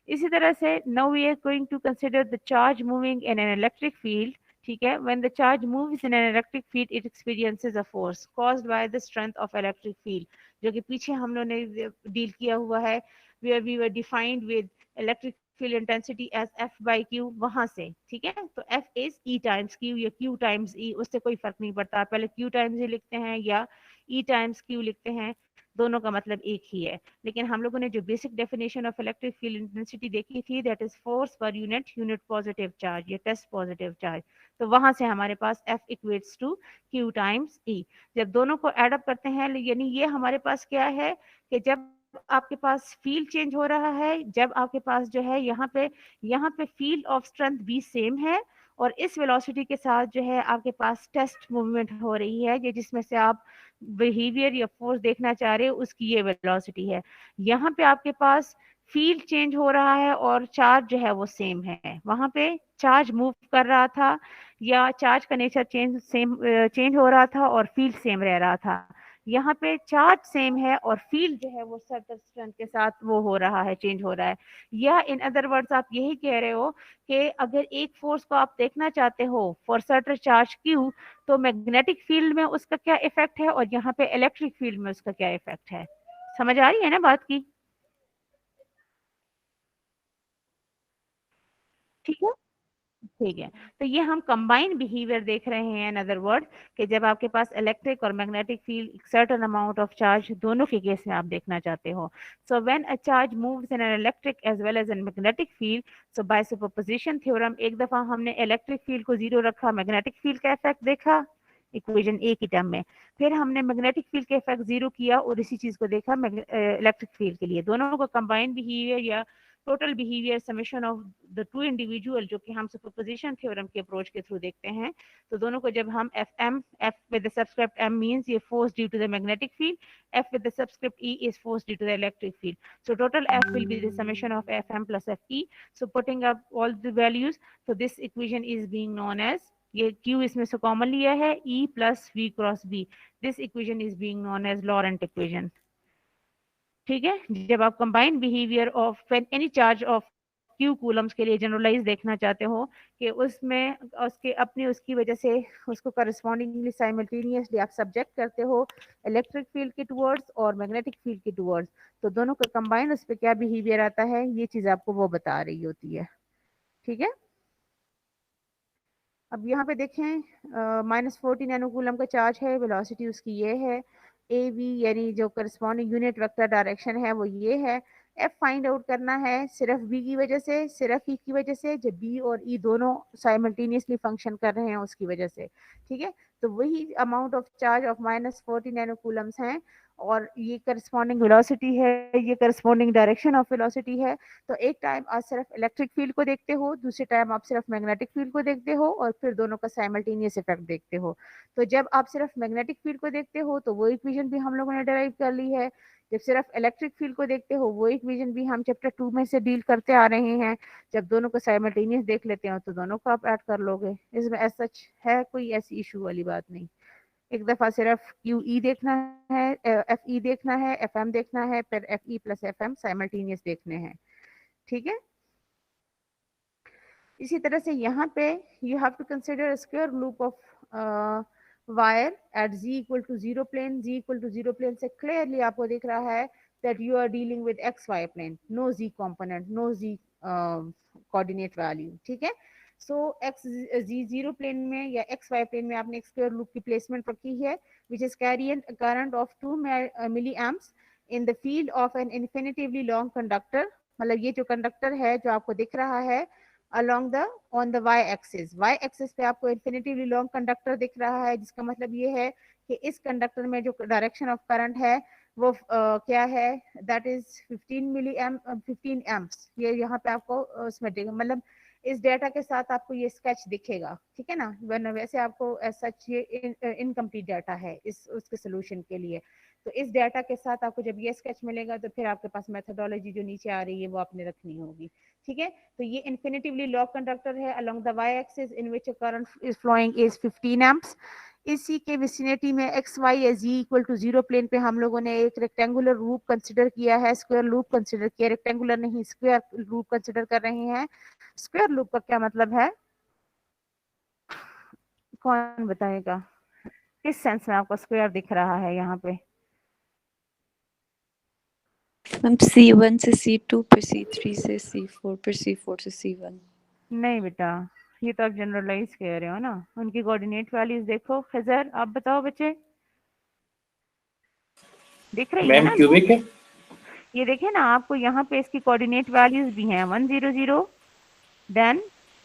Speaker 1: इसी तरह से now we are going to consider the charge moving in an electric field. ठीक है. When the charge moves in an electric field it experiences a force caused by the strength of electric field, जो कि पीछे हम लोगों ने डील किया हुआ है, where we were defined with electric field intensity as f by q, वहां से. ठीक है. तो f is e times q या q टाइम्स e, उससे कोई फर्क नहीं पड़ता, पहले q टाइम्स e लिखते हैं या e टाइम्स q लिखते हैं, दोनों का मतलब एक ही है. लेकिन हम लोगों ने जो basic definition of electric field intensity देखी थी, that is force per unit positive charge या टेस्ट पॉजिटिव चार्ज. तो वहां से हमारे पास F equates to Q times E. जब दोनों को एड अप करते हैं, यानी ये हमारे पास क्या है कि जब आपके पास फील्ड चेंज हो रहा है, जब आपके पास जो है यहाँ पे फील्ड ऑफ स्ट्रेंथ भी सेम है, और इस वेलोसिटी के साथ जो है आपके पास टेस्ट मूवमेंट हो रही है, ये जिसमें से आप बिहेवियर या फोर्स देखना चाह रहे हो, उसकी ये वेलोसिटी है. यहाँ पे आपके पास फील्ड चेंज हो रहा है और चार्ज जो है वो सेम है. वहां पे चार्ज मूव कर रहा था या चार्ज का नेचर चेंज हो रहा था और फील्ड सेम रह रहा था. यहाँ पे चार्ज सेम है और फील्ड जो है वो सर्टेन स्ट्रेंथ के साथ वो हो रहा है, चेंज हो रहा है. या इन अदर वर्ड्स आप यही कह रहे हो कि अगर एक फोर्स को आप देखना चाहते हो फॉर सर्टेन चार्ज Q, तो मैग्नेटिक फील्ड में उसका क्या इफेक्ट है और यहाँ पे इलेक्ट्रिक फील्ड में उसका क्या इफेक्ट है. समझ आ रही है ना बात की? ठीक है. ठीक है. तो ये हम कंबाइन बिहेवियर देख रहे हैं, इन अदर वर्ड, कि जब आपके पास इलेक्ट्रिक और magnetic field certain amount of charge दोनों के केस में आप देखना चाहते हो. So when a charge moves in an electric as well as an magnetic field, so by superposition theorem एक दफा हमने इलेक्ट्रिक फील्ड को जीरो रखा, मैग्नेटिक फील्ड का इफेक्ट देखा इक्वेशन ए की टर्म में, फिर हमने मैग्नेटिक फील्ड के इफेक्ट जीरो किया और इसी चीज को देखा इलेक्ट्रिक फील्ड के लिए. दोनों को कंबाइंड बिहेवियर या total behaviour summation of the two individual, जो कि हम सुपरपोजिशन थ्योरम के अप्रोच के थ्रू देखते हैं, तो दोनों को जब हम F with the subscript m means ये force due to the magnetic field, F with the subscript E is force due to the electric field. So total F will be the summation of Fm plus Fe. So putting up all the values, so this equation is being known as, ये Q इसमें से कॉमन लिया है, E plus V cross B. This equation is being known as Laurent equation. ठीक है. जब आप combined behaviour of any charge of Q Coulomb's के लिए जनरलाइज देखना चाहते हो कि उसमें उसकी वजह से उसको करस्पॉन्डिंगली साइमल्टेनियसली आप सब्जेक्ट करते हो इलेक्ट्रिक फील्ड के टुवर्ड्स और मैग्नेटिक फील्ड के टुवर्ड्स, तो दोनों का कंबाइन उस पर क्या बिहेवियर आता है, ये चीज आपको वो बता रही होती है. ठीक है. अब यहाँ पे देखें -14 नैनोकूलम का चार्ज है, वेलोसिटी उसकी ये है, ए वी यानी जो करस्पॉन्डिंग यूनिट वेक्टर डायरेक्शन है वो ये है. एफ फाइंड आउट करना है सिर्फ बी की वजह से, सिर्फ ई की वजह से, जब बी और ई दोनों साइमल्टेनियसली फंक्शन कर रहे हैं उसकी वजह से. ठीक है. तो वही अमाउंट ऑफ चार्ज ऑफ -14 नैनोकूलम्स हैं और ये करस्पॉन्डिंग वेलोसिटी है, ये करस्पॉन्डिंग डायरेक्शन ऑफ वेलोसिटी है. तो एक टाइम आप सिर्फ इलेक्ट्रिक फील्ड को देखते हो, दूसरे टाइम आप सिर्फ मैग्नेटिक फील्ड को देखते हो और फिर दोनों का साइमल्टेनियस इफेक्ट देखते हो. तो जब आप सिर्फ मैग्नेटिक फील्ड को देखते हो तो वो इक्वेशन भी हम लोगों ने डिराइव कर ली है. जब सिर्फ इलेक्ट्रिक फील्ड को देखते हो वो इक्वेशन भी हम चैप्टर 2 में से डील करते आ रहे हैं. जब दोनों को साइमल्टेनियस देख लेते हो तो दोनों को आप ऐड कर लोगे. इसमें ऐसा सच है कोई ऐसी इशू वाली बात नहीं. एक दफा सिर्फ क्यू ई देखना है, एफ ई देखना है, एफ एम देखना है, फिर F E plus F M simultaneous देखने हैं. ठीक है. इसी तरह से यहाँ पे you have to consider square loop of wire at z equal to zero plane. z equal to zero plane से क्लियरली आपको दिख रहा है that you are dealing with xy plane, no z component, no z coordinate value. ठीक है. सो z जीरो प्लेन में या xy प्लेन में आपने स्क्वायर लूप की प्लेसमेंट रखी है which is carrying a current of 2 milliamps in the field of an infinitively long conductor. मतलब ये जो कंडक्टर है जो आपको दिख रहा है along the on the y axis पे आपको infinitively long कंडक्टर दिख रहा है, जिसका मतलब ये है कि इस कंडक्टर में जो डायरेक्शन ऑफ करंट है वो क्या है, दैट इज 15 एम्प्स. ये यहाँ पे आपको उसमें मतलब इस डेटा के साथ आपको ये स्केच दिखेगा. ठीक है ना. वरना वैसे आपको सच ये इनकम्प्लीट डाटा है इस उसके सोल्यूशन के लिए. तो इस डाटा के साथ आपको जब ये स्केच मिलेगा तो फिर आपके पास मेथोडोलॉजी जो नीचे आ रही है वो आपने रखनी होगी, ठीक है। तो ये इन्फिनिटिवली लॉक कंडक्टर है along the Y axis in which current is flowing is 15 amps. इसी के विसिनिटी में एक्स वाई या जी इक्वल टू 0 प्लेन पे हम लोगों ने एक रेक्टेंगुलर लूप कंसिडर किया है, स्क्वायर लूप कंसिडर किया, रेक्टेंगुलर नहीं स्क्वायर लूप कंसिडर कर रहे हैं। स्क्वायर लूप का क्या मतलब है, कौन बताएगा, किस सेंस में आपको स्क्वायर दिख रहा है यहाँ पे?
Speaker 3: हम C1 से C2 फिर C3 से C4 फिर C4 से C1।
Speaker 1: नहीं बेटा, ये तो आप जनरलाइज कह रहे हो ना, उनकी कोऑर्डिनेट वैल्यूज देखो। खजर आप बताओ बच्चे, दिख रही है
Speaker 4: मैम
Speaker 1: ना?
Speaker 4: क्यूबिक है।
Speaker 1: ये देखिए ना, आपको यहाँ पे इसकी कोऑर्डिनेट वैल्यूज भी हैं 1 0 0 देन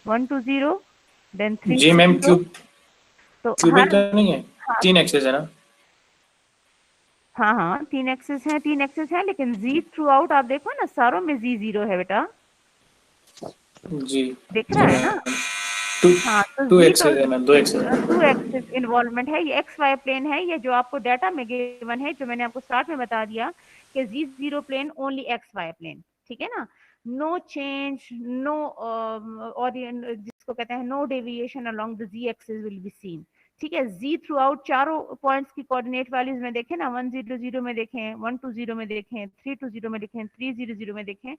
Speaker 1: 1 2 0 देन 3
Speaker 4: जी मैम
Speaker 1: 0। तो
Speaker 4: क्यूबिक
Speaker 1: हर
Speaker 4: का नहीं है,
Speaker 1: हाँ
Speaker 4: 3 एक्सेस है ना?
Speaker 1: हाँ हाँ 3 एक्सेस है, 3 एक्सेस है, लेकिन जी थ्रू आउट आप देखो ना, सारों में जी 0 है बेटा,
Speaker 4: जी
Speaker 1: दिख
Speaker 4: जी
Speaker 1: रहा है ना?
Speaker 4: मैम। टू
Speaker 1: हाँ तो
Speaker 4: टू
Speaker 1: जी
Speaker 4: एक्सेस है मैम, 2 एक्सेस है।
Speaker 1: 2 एक्सिस इन्वॉल्वमेंट है, ये एक्स वाई प्लेन है, ये जो आपको डाटा में गिवन है, जो मैंने आपको स्टार्ट में बता दिया कि Z 0 plane only X Y plane, ठीक है ना। नो चेंज, नो और जिसको कहते हैं no deviation along the Z axis will be seen, ठीक है। जी थ्रू आउट चारों पॉइंट्स की कोऑर्डिनेट वैल्यूज में देखें ना, 1 0 0 में देखें, 1 2 0 में देखें, 3 2 0 में देखें, 3 0 0 में देखें,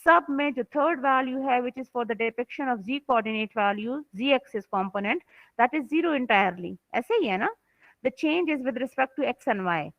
Speaker 1: सब में जो थर्ड वैल्यू है which is for the depiction of Z coordinate value Z axis component, that is 0 entirely, ऐसे ही है ना। The change is with respect to X and Y.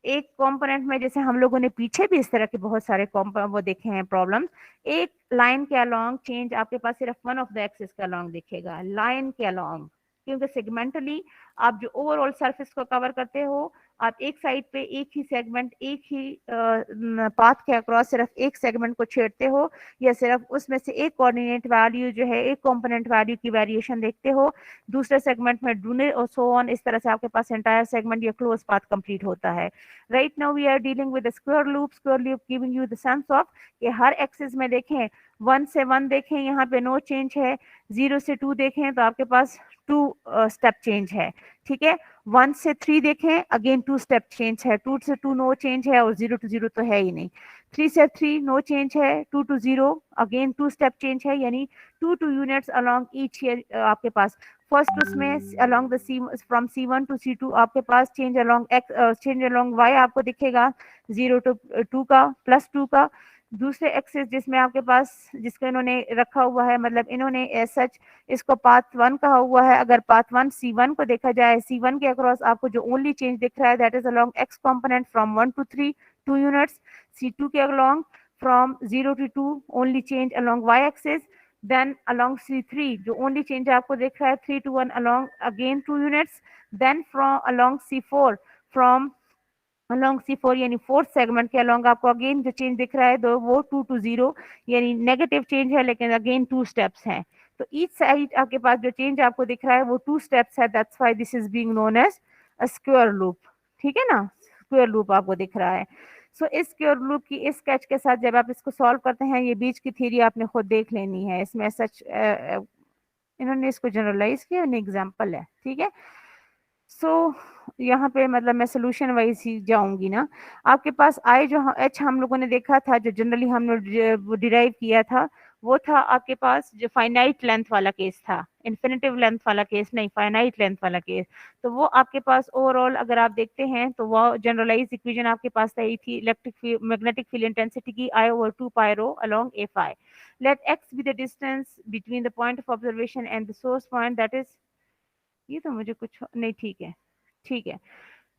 Speaker 1: एक कंपोनेंट में जैसे हम लोगों ने पीछे भी इस तरह के बहुत सारे वो देखे हैं प्रॉब्लम, एक लाइन के अलोंग चेंज आपके पास सिर्फ वन ऑफ द एक्सिस के अलोंग दिखेगा, लाइन के अलोंग, क्योंकि सेगमेंटली आप जो ओवरऑल सरफेस को कवर करते हो, आप एक साइड पे एक ही सेगमेंट, एक ही पाथ के अक्रॉस सिर्फ एक सेगमेंट को छेड़ते हो, या सिर्फ उसमें से एक कोऑर्डिनेट वैल्यू जो है, एक कंपोनेंट वैल्यू की वेरिएशन देखते हो, दूसरे सेगमेंट में ढूंढे और सो ऑन, इस तरह से आपके पास एंटायर सेगमेंट या क्लोज पाथ कंप्लीट होता है। Right now we are dealing with square loop giving you the sense of कि हर एक्सिस में देखें, 1 से 1 देखें, यहाँ पे नो चेंज है, 0 से 2 देखें तो आपके पास 2 स्टेप चेंज है, ठीक है। 1 से 3 देखें, अगेन 2 स्टेप चेंज है, 2 से 2 नो चेंज है, और 0 to 0 तो है ही नहीं। 3 से 3 नो चेंज है, 2 to 0 अगेन 2 स्टेप चेंज है, यानी 2 यूनिट्स अलोंग ईच आपके पास। फर्स्ट उसमें along the C from C1 to C2 आपके पास चेंज अलोंग y आपको दिखेगा 0 to 2 का, +2 का। दूसरे एक्सिस जिसमें आपके पास, जिसको इन्होंने रखा हुआ है, मतलब इन्होंने एज सच इसको पाथ 1 कहा हुआ है। अगर पाथ 1 C1 को देखा जाए, C1 के अक्रॉस आपको जो ओनली चेंज दिख रहा है that is along x component from 1 to 3 2 units. C2 के along from 0 to 2 only change along y axis. then along C3 जो only change आपको दिख रहा है 3 to 1 along again 2 units, then from along C4 from along C4 यानी फोर्थ सेगमेंट के along आपको अगेन जो चेंज दिख रहा है तो वो 2 to 0 यानी नेगेटिव चेंज है, लेकिन अगेन 2 स्टेप्स हैं। तो ईच साइड आपके पास जो चेंज आपको दिख रहा है वो 2 स्टेप्स है, that's why this is being known as a square loop, ठीक है ना। स्क्वायर लूप आपको दिख रहा है। सो इस स्क्वायर लूप की इस स्केच के साथ जब आप इसको सॉल्व करते हैं, ये बीच की थ्योरी आपने खुद देख लेनी है, इसमें सच इन्होंने इसको जनरलाइज किया, एग्जाम्पल है, ठीक है। सो यहाँ पे मतलब मैं सोल्यूशन वाइज ही जाऊंगी ना। आपके पास आई जो एच हम लोगों ने देखा था, जो जनरली हमने डिराइव किया था, वो था आपके पास जो फाइनाइट लेंथ वाला केस था, इन्फिनिटिव लेंथ वाला केस नहीं, फाइनाइट लेंथ वाला केस। तो वो आपके पास ओवरऑल अगर आप देखते हैं तो वो जनरलाइज इक्वेशन आपके पास आई थी इलेक्ट्रिक मैग्नेटिक फील्ड इंटेंसिटी की I/2 pi rho along a phi। Let x be the distance between the point of observation and the source point, that is, ये तो मुझे कुछ नहीं, ठीक है ठीक है।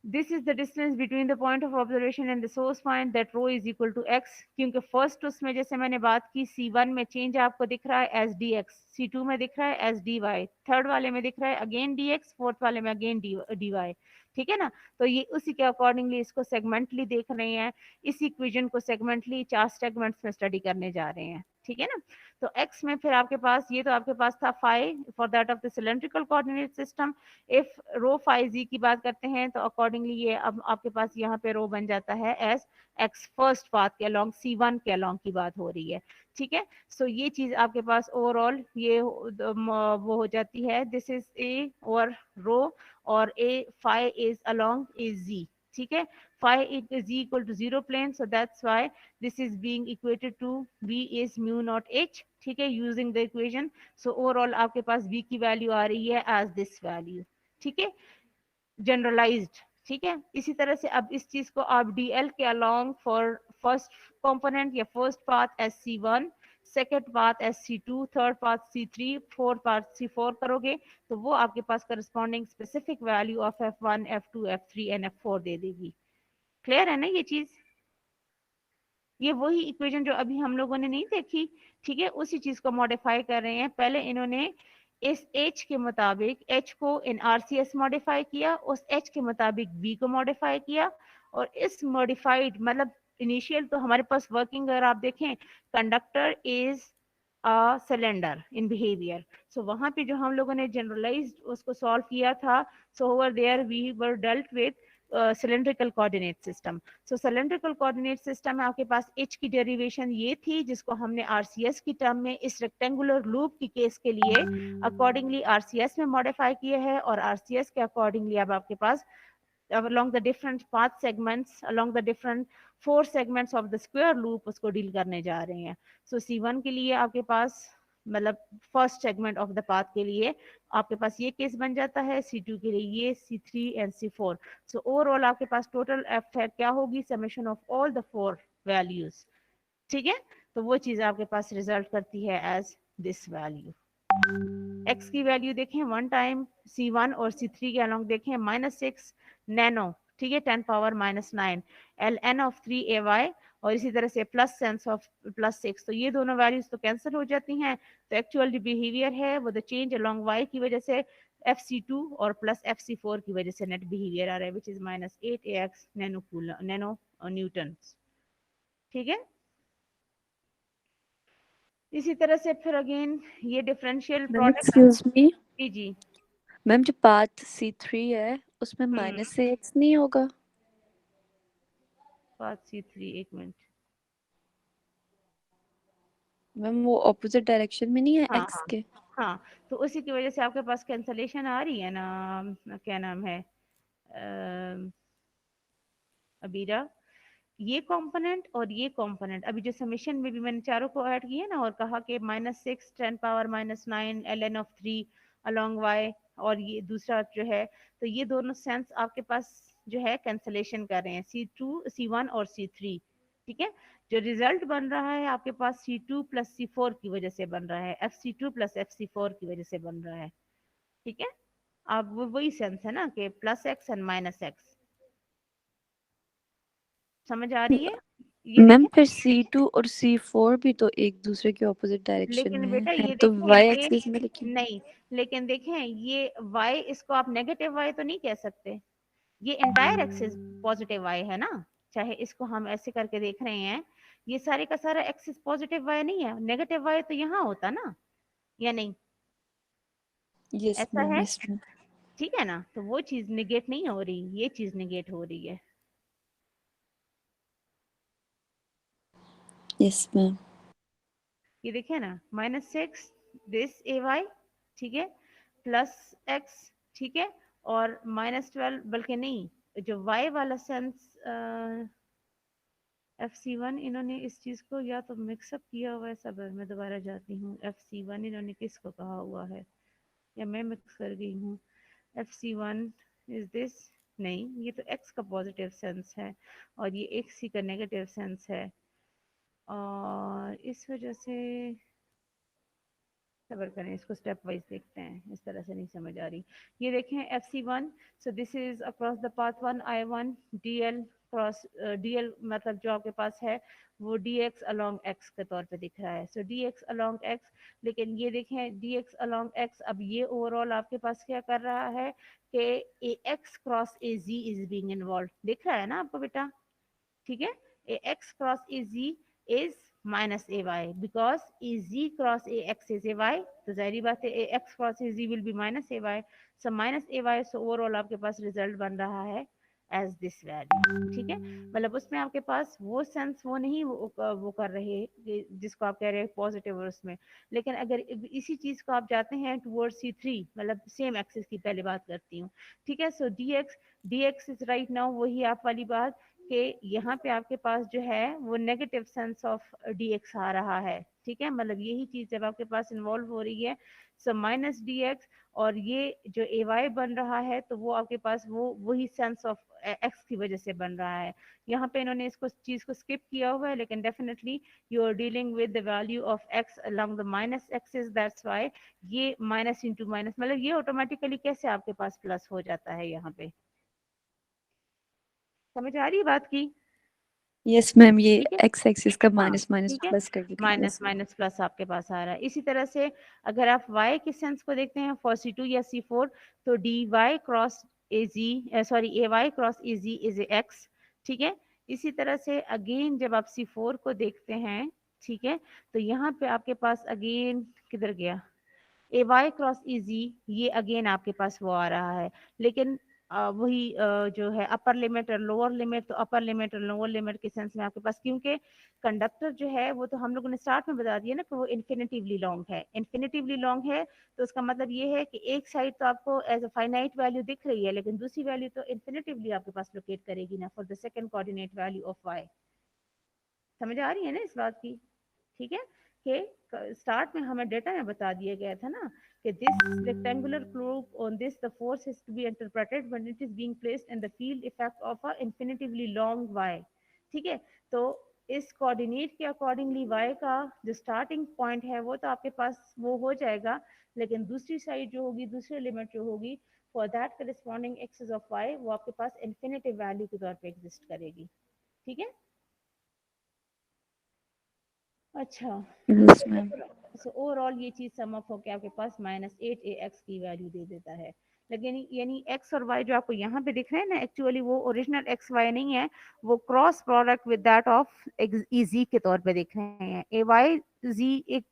Speaker 1: This is the distance between the point of observation and the source point, that rho is equal to x। क्योंकि फर्स्ट उसमें जैसे मैंने बात की, C1 में चेंज आपको दिख रहा है एज dx, C2 में दिख रहा है एज dy, थर्ड वाले में दिख रहा है अगेन dx, फोर्थ वाले में अगेन dy, ठीक है ना। तो ये उसी के अकॉर्डिंगली इसको सेगमेंटली देख रहे हैं, इस इक्वेशन को सेगमेंटली 4 सेगमेंट्स में स्टडी करने जा रहे हैं, ठीक है ना। तो x में फिर आपके पास ये तो आपके पास था phi for that of the cylindrical coordinate system. If rho phi Z की बात करते हैं तो अकॉर्डिंगली ये अब आपके पास यहाँ पे रो बन जाता है एज एक्स फर्स्ट पाथ के अलोंग, C1 के अलोंग की बात हो रही है, ठीक है। सो ये चीज आपके पास ओवरऑल ये वो हो जाती है, दिस इज ए और रो, और ए फाई इज अलोंग इज जी, ठीक है, phi is equal to 0 plane, so that's why this is being equated to v is mu naught h, ठीक है, using the equation. So overall आपके पास v की वैल्यू आ रही है as this value, ठीक है, जनरलाइज्ड, ठीक है। इसी तरह से अब इस चीज को आप dl के अलोंग फॉर फर्स्ट कंपोनेंट या first path as C1, second path as C2, third path C3, fourth path C4 करोगे तो वो आपके पास corresponding specific value of F1, F2, F3 and F4 दे देगी। क्लियर है ना ये चीज? ये वही इक्वेशन जो अभी हम लोगों ने नहीं देखी, ठीक है, उसी चीज को मॉडिफाई कर रहे हैं। पहले इन्होंने इस h के मुताबिक h को इन RCS मॉडिफाई किया, उस h के मुताबिक v को मॉडिफाई किया, और इस मॉडिफाइड मतलब इनिशियल तो हमारे पास वर्किंग अगर आप देखें, conductor is a cylinder in behaviour, so वहां पे जो हम लोगों ने जनरलाइज्ड उसको सॉल्व किया था, so over there we were dealt with cylindrical coordinate system. So cylindrical coordinate system में आपके पास h की डेरिवेशन ये थी जिसको हमने RCS की टर्म में इस रेक्टेंगुलर लूप की केस के लिए अकॉर्डिंगली RCS में मॉडिफाई किया है, और RCS के अकॉर्डिंगली अब आपके पास along the different path segments, along the different 4 segments of the square loop उसको डील करने जा रहे हैं। So C1 के लिए आपके पास मतलब first segment of the path के लिए आपके पास ये केस बन जाता है, C2 के लिए ये, C3 and C4। So overall आपके पास टोटल एफ है क्या होगी, summation of all the 4 values, ठीक है। तो वो चीज आपके पास रिजल्ट करती है एज दिस वैल्यू। x की वैल्यू देखें वन टाइम C1 और C3 के अलोंग देखें -6 नैनो, ठीक है, 10 पावर -9 ln ऑफ 3 ay, और इसी तरह से प्लस सेंस ऑफ +6, तो ये दोनों वैल्यूज तो कैंसिल हो जाती हैं। तो एक्चुअल जो बिहेवियर है वो द चेंज अलोंग y की वजह से FC2 और प्लस FC4 की वजह से नेट बिहेवियर आ रहा है which is -8 AX nano Newton, ठीक है। इसी तरह से फिर अगेन ये डिफरेंशियल प्रोडक्ट,
Speaker 3: एक्सक्यूज मी
Speaker 1: जी जी
Speaker 3: मैम, जो पाथ C3 है उसमें -6 नहीं होगा?
Speaker 1: पाथ C3 एक मिनट,
Speaker 3: मैम वो ऑपोजिट डायरेक्शन में नहीं है
Speaker 1: हाँ
Speaker 3: x
Speaker 1: हाँ
Speaker 3: के?
Speaker 1: हाँ, तो उसी की वजह से आपके पास कैंसलेशन आ रही है ना, क्या नाम है अबीरा, ये कंपोनेंट और ये कंपोनेंट अभी जो समीशन में भी मैंने चारों को ऐड किया ना और कहा कि -6 10 power -9 ln of 3 along y, और ये दूसरा जो है, तो ये दोनों सेंस आपके पास जो है कैंसलेशन कर रहे हैं, C2 C1 और C3, ठीक है। जो रिजल्ट बन रहा है आपके पास C2 प्लस C4 की वजह से बन रहा है, FC2 प्लस FC4 की वजह से बन रहा है, ठीक है। अब वही सेंस है ना कि +x एंड -x, समझ आ रही है? ये
Speaker 3: मैम
Speaker 1: देखें,
Speaker 3: फिर C2 और C4 भी तो एक दूसरे के ऑपोजिट डायरेक्शन
Speaker 1: लेकिन
Speaker 3: में
Speaker 1: बेटा
Speaker 3: है
Speaker 1: ये
Speaker 3: तो
Speaker 1: देखें
Speaker 3: y
Speaker 1: ये
Speaker 3: एक्सिस में, लेकिन
Speaker 1: नहीं, लेकिन देखें ये y इसको आप नेगेटिव y तो नहीं कह सकते, ये इंटायर एक्सिस पॉजिटिव y है ना, चाहे इसको हम ऐसे करके देख रहे हैं, ये सारे का सारा एक्सिस पॉजिटिव y नहीं है, नेगेटिव y तो यहाँ होता ना, या नहीं,
Speaker 3: यस
Speaker 1: ऐसा
Speaker 3: मैम,
Speaker 1: है,
Speaker 3: यस मैम,
Speaker 1: ठीक है ना। तो वो चीज निगेट नहीं हो रही, ये चीज निगेट हो रही है।
Speaker 3: Yes ma'am.
Speaker 1: ये देखिए ना -6 दिस ay, ठीक है, +x, ठीक है, और -12, बल्कि नहीं, जो y वाला सेंस FC1 इन्होंने इस चीज को या तो मिक्सअप किया हुआ है, सब मैं दोबारा जाती हूँ, FC1 इन्होंने किसको कहा हुआ है या मैं मिक्स कर गई हूँ, FC1 इज दिस, नहीं, ये तो x का पॉजिटिव सेंस है और ये x का नेगेटिव सेंस है, और इस वजह से सबर करें, इसको स्टेप वाइज देखते हैं, इस तरह से नहीं समझ आ रही। ये देखें FC1, so this is across the path 1 I1 DL cross DL, मतलब जो आपके पास है वो dx अलोंग x के तौर पे दिख रहा है, सो dx अलोंग x, लेकिन ये देखें dx अलोंग x, अब ये ओवरऑल आपके पास क्या कर रहा है कि ax cross az is being involve, दिख रहा है ना आपको बेटा, ठीक है, ax cross az is -ay, because az cross ax is ay, तो जाहिर बात है ax cross az will be -ay, so -ay, so overall आपके पास रिजल्ट बन रहा है एज दिस वैल्यू, ठीक है। मतलब उसमें आपके पास वो सेंस वो नहीं वो कर रहे जिसको आप कह रहे हैं पॉजिटिव और उसमें, लेकिन अगर इसी चीज को आप जाते हैं टुवर्ड्स C3, मतलब सेम एक्सिस की पहले बात करती हूँ, ठीक है। So D X is right now वही आप वाली बात कि यहाँ पे आपके पास जो है वो negative sense of D X आ रहा है, ठीक है। मतलब यही चीज जब आपके पास इन्वॉल्व हो रही है, सो माइनस डी एक्स, और ये जो ए वाई बन रहा है तो वो आपके पास वो वही सेंस ऑफ एक्स की वजह से बन रहा है। यहाँ पे इन्होंने इसको चीज को स्किप किया हुआ है, लेकिन definitely you are dealing with the value of X along the minus axis, that's why ये माइनस इंटू माइनस, मतलब ये ऑटोमेटिकली कैसे आपके पास प्लस हो जाता है। यहाँ पे समझ आ रही है बात की?
Speaker 3: यस मैम, ये
Speaker 1: ठीक है,
Speaker 3: एक्स एक्सिस का
Speaker 1: हाँ
Speaker 3: माइनस माइनस
Speaker 1: ठीक है,
Speaker 3: प्लस कर देते हैं।
Speaker 1: माइनस
Speaker 3: यस
Speaker 1: माइनस प्लस आपके पास आ रहा है। इसी तरह से अगर आप y के सेंस को देखते हैं फॉर C2 या C4, तो dy cross az, sorry ay cross az is x, ठीक है। इसी तरह से अगेन जब आप C4 को देखते हैं, ठीक है, तो यहाँ पे आपके पास अगेन किधर गया, ए वाई क्रॉस इजी, ये अगेन आपके पास वो आ रहा है, लेकिन वही जो है अपर लिमिट और लोअर लिमिट, तो अपर लिमिट और लोअर लिमिट के सेंस में आपके पास, क्योंकि कंडक्टर जो है वो तो हम लोगों ने स्टार्ट में बता दिया ना कि वो इन्फिनेटिवली लॉन्ग है, इन्फिनेटिवली लॉन्ग है, तो उसका मतलब ये है कि एक साइड तो आपको एज अ फाइनाइट वैल्यू दिख रही है, लेकिन दूसरी वैल्यू तो इन्फिनेटिवली आपके पास लोकेट करेगी ना for the second coordinate value of Y. समझ आ रही है ना इस बात की? ठीक है, कि स्टार्ट में हमें डेटा में बता दिया गया था ना कि this rectangular globe on this the force is to be interpreted when it is being placed in the field effect of a infinitively long Y, ठीक है। तो इस कोऑर्डिनेट के अकॉर्डिंगली वाई का जो स्टार्टिंग पॉइंट है वो तो आपके पास वो हो जाएगा, लेकिन दूसरी साइड जो होगी, दूसरी लिमिट जो होगी, for that corresponding axis of Y, वो आपके पास इन्फिनिटिव वैल्यू के तौर पे एग्जिस्ट करेगी, ठीक है। अच्छा,
Speaker 3: यस मैम।
Speaker 1: सो ओवरऑल ये चीज सम अप होकर आपके पास -8ax की वैल्यू दे देता है। लेकिन यानी x और y जो आपको यहाँ पे दिख रहे हैं ना, एक्चुअली वो ओरिजिनल एक्स वाई नहीं है, वो cross product with that of z के तौर पे दिख रहे हैं। ए वाई z एक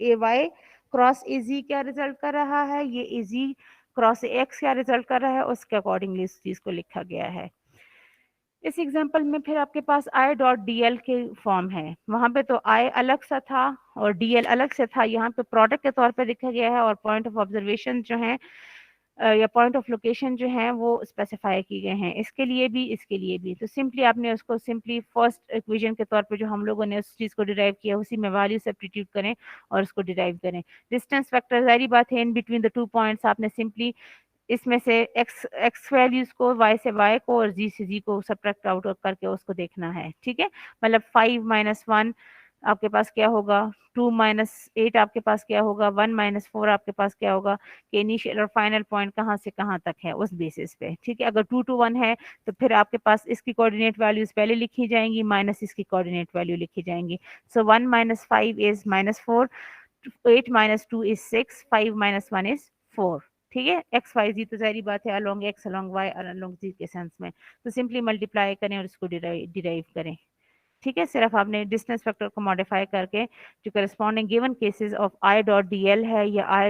Speaker 1: ए वाई क्रॉस ए जी क्या रिजल्ट कर रहा है, ये ए जी क्रॉस एक्स क्या रिजल्ट कर रहा है, उसके अकॉर्डिंगली इस चीज को लिखा गया है। इस एग्जांपल में फिर आपके पास आई डॉट डी एल के फॉर्म है, वहां पे तो आई अलग सा था और डी एल अलग से था, यहाँ पे प्रोडक्ट के तौर पे लिखा गया है, और पॉइंट ऑफ ऑब्जर्वेशन जो है या पॉइंट ऑफ लोकेशन जो है वो स्पेसिफाई की गए हैं, इसके लिए भी इसके लिए भी। तो सिंपली आपने उसको सिंपली फर्स्ट इक्वेशन के तौर पे जो हम लोगों ने उस चीज़ को डिराइव किया उसी में वैल्यू सब्स्टिट्यूट करें और उसको डिराइव करें। डिस्टेंस फैक्टर जारी बात है in between the two points, आपने सिंपली इसमें से एक्स वैल्यूज को वाई से वाई को और जी से जी को सब्ट्रैक्ट आउट करके उसको देखना है, ठीक है। मतलब 5 - 1 आपके पास क्या होगा, 2 - 8 आपके पास क्या होगा, 1 - 4 आपके पास क्या होगा, कि इनिशियल और फाइनल पॉइंट कहाँ से कहाँ तक है उस बेसिस पे, ठीक है। अगर 2 to 1 है तो फिर आपके पास इसकी कोऑर्डिनेट वैल्यूज पहले लिखी जाएंगी माइनस इसकी कोऑर्डिनेट वैल्यू लिखी जाएंगी। सो 1 - 5 इज -4, 8 - 2 इज 6, 5 - 1 इज 4, ठीक है। एक्स वाई जी तो सारी बात है अलोंग एक्स अलोंग वाई और अलोंग जी के सेंस में, तो सिंपली मल्टीप्लाई करें और इसको डिराइव करें, ठीक है। सिर्फ आपने डिस्टेंस फैक्टर को मॉडिफाई करके जो corresponding given cases of I dot D L है या आई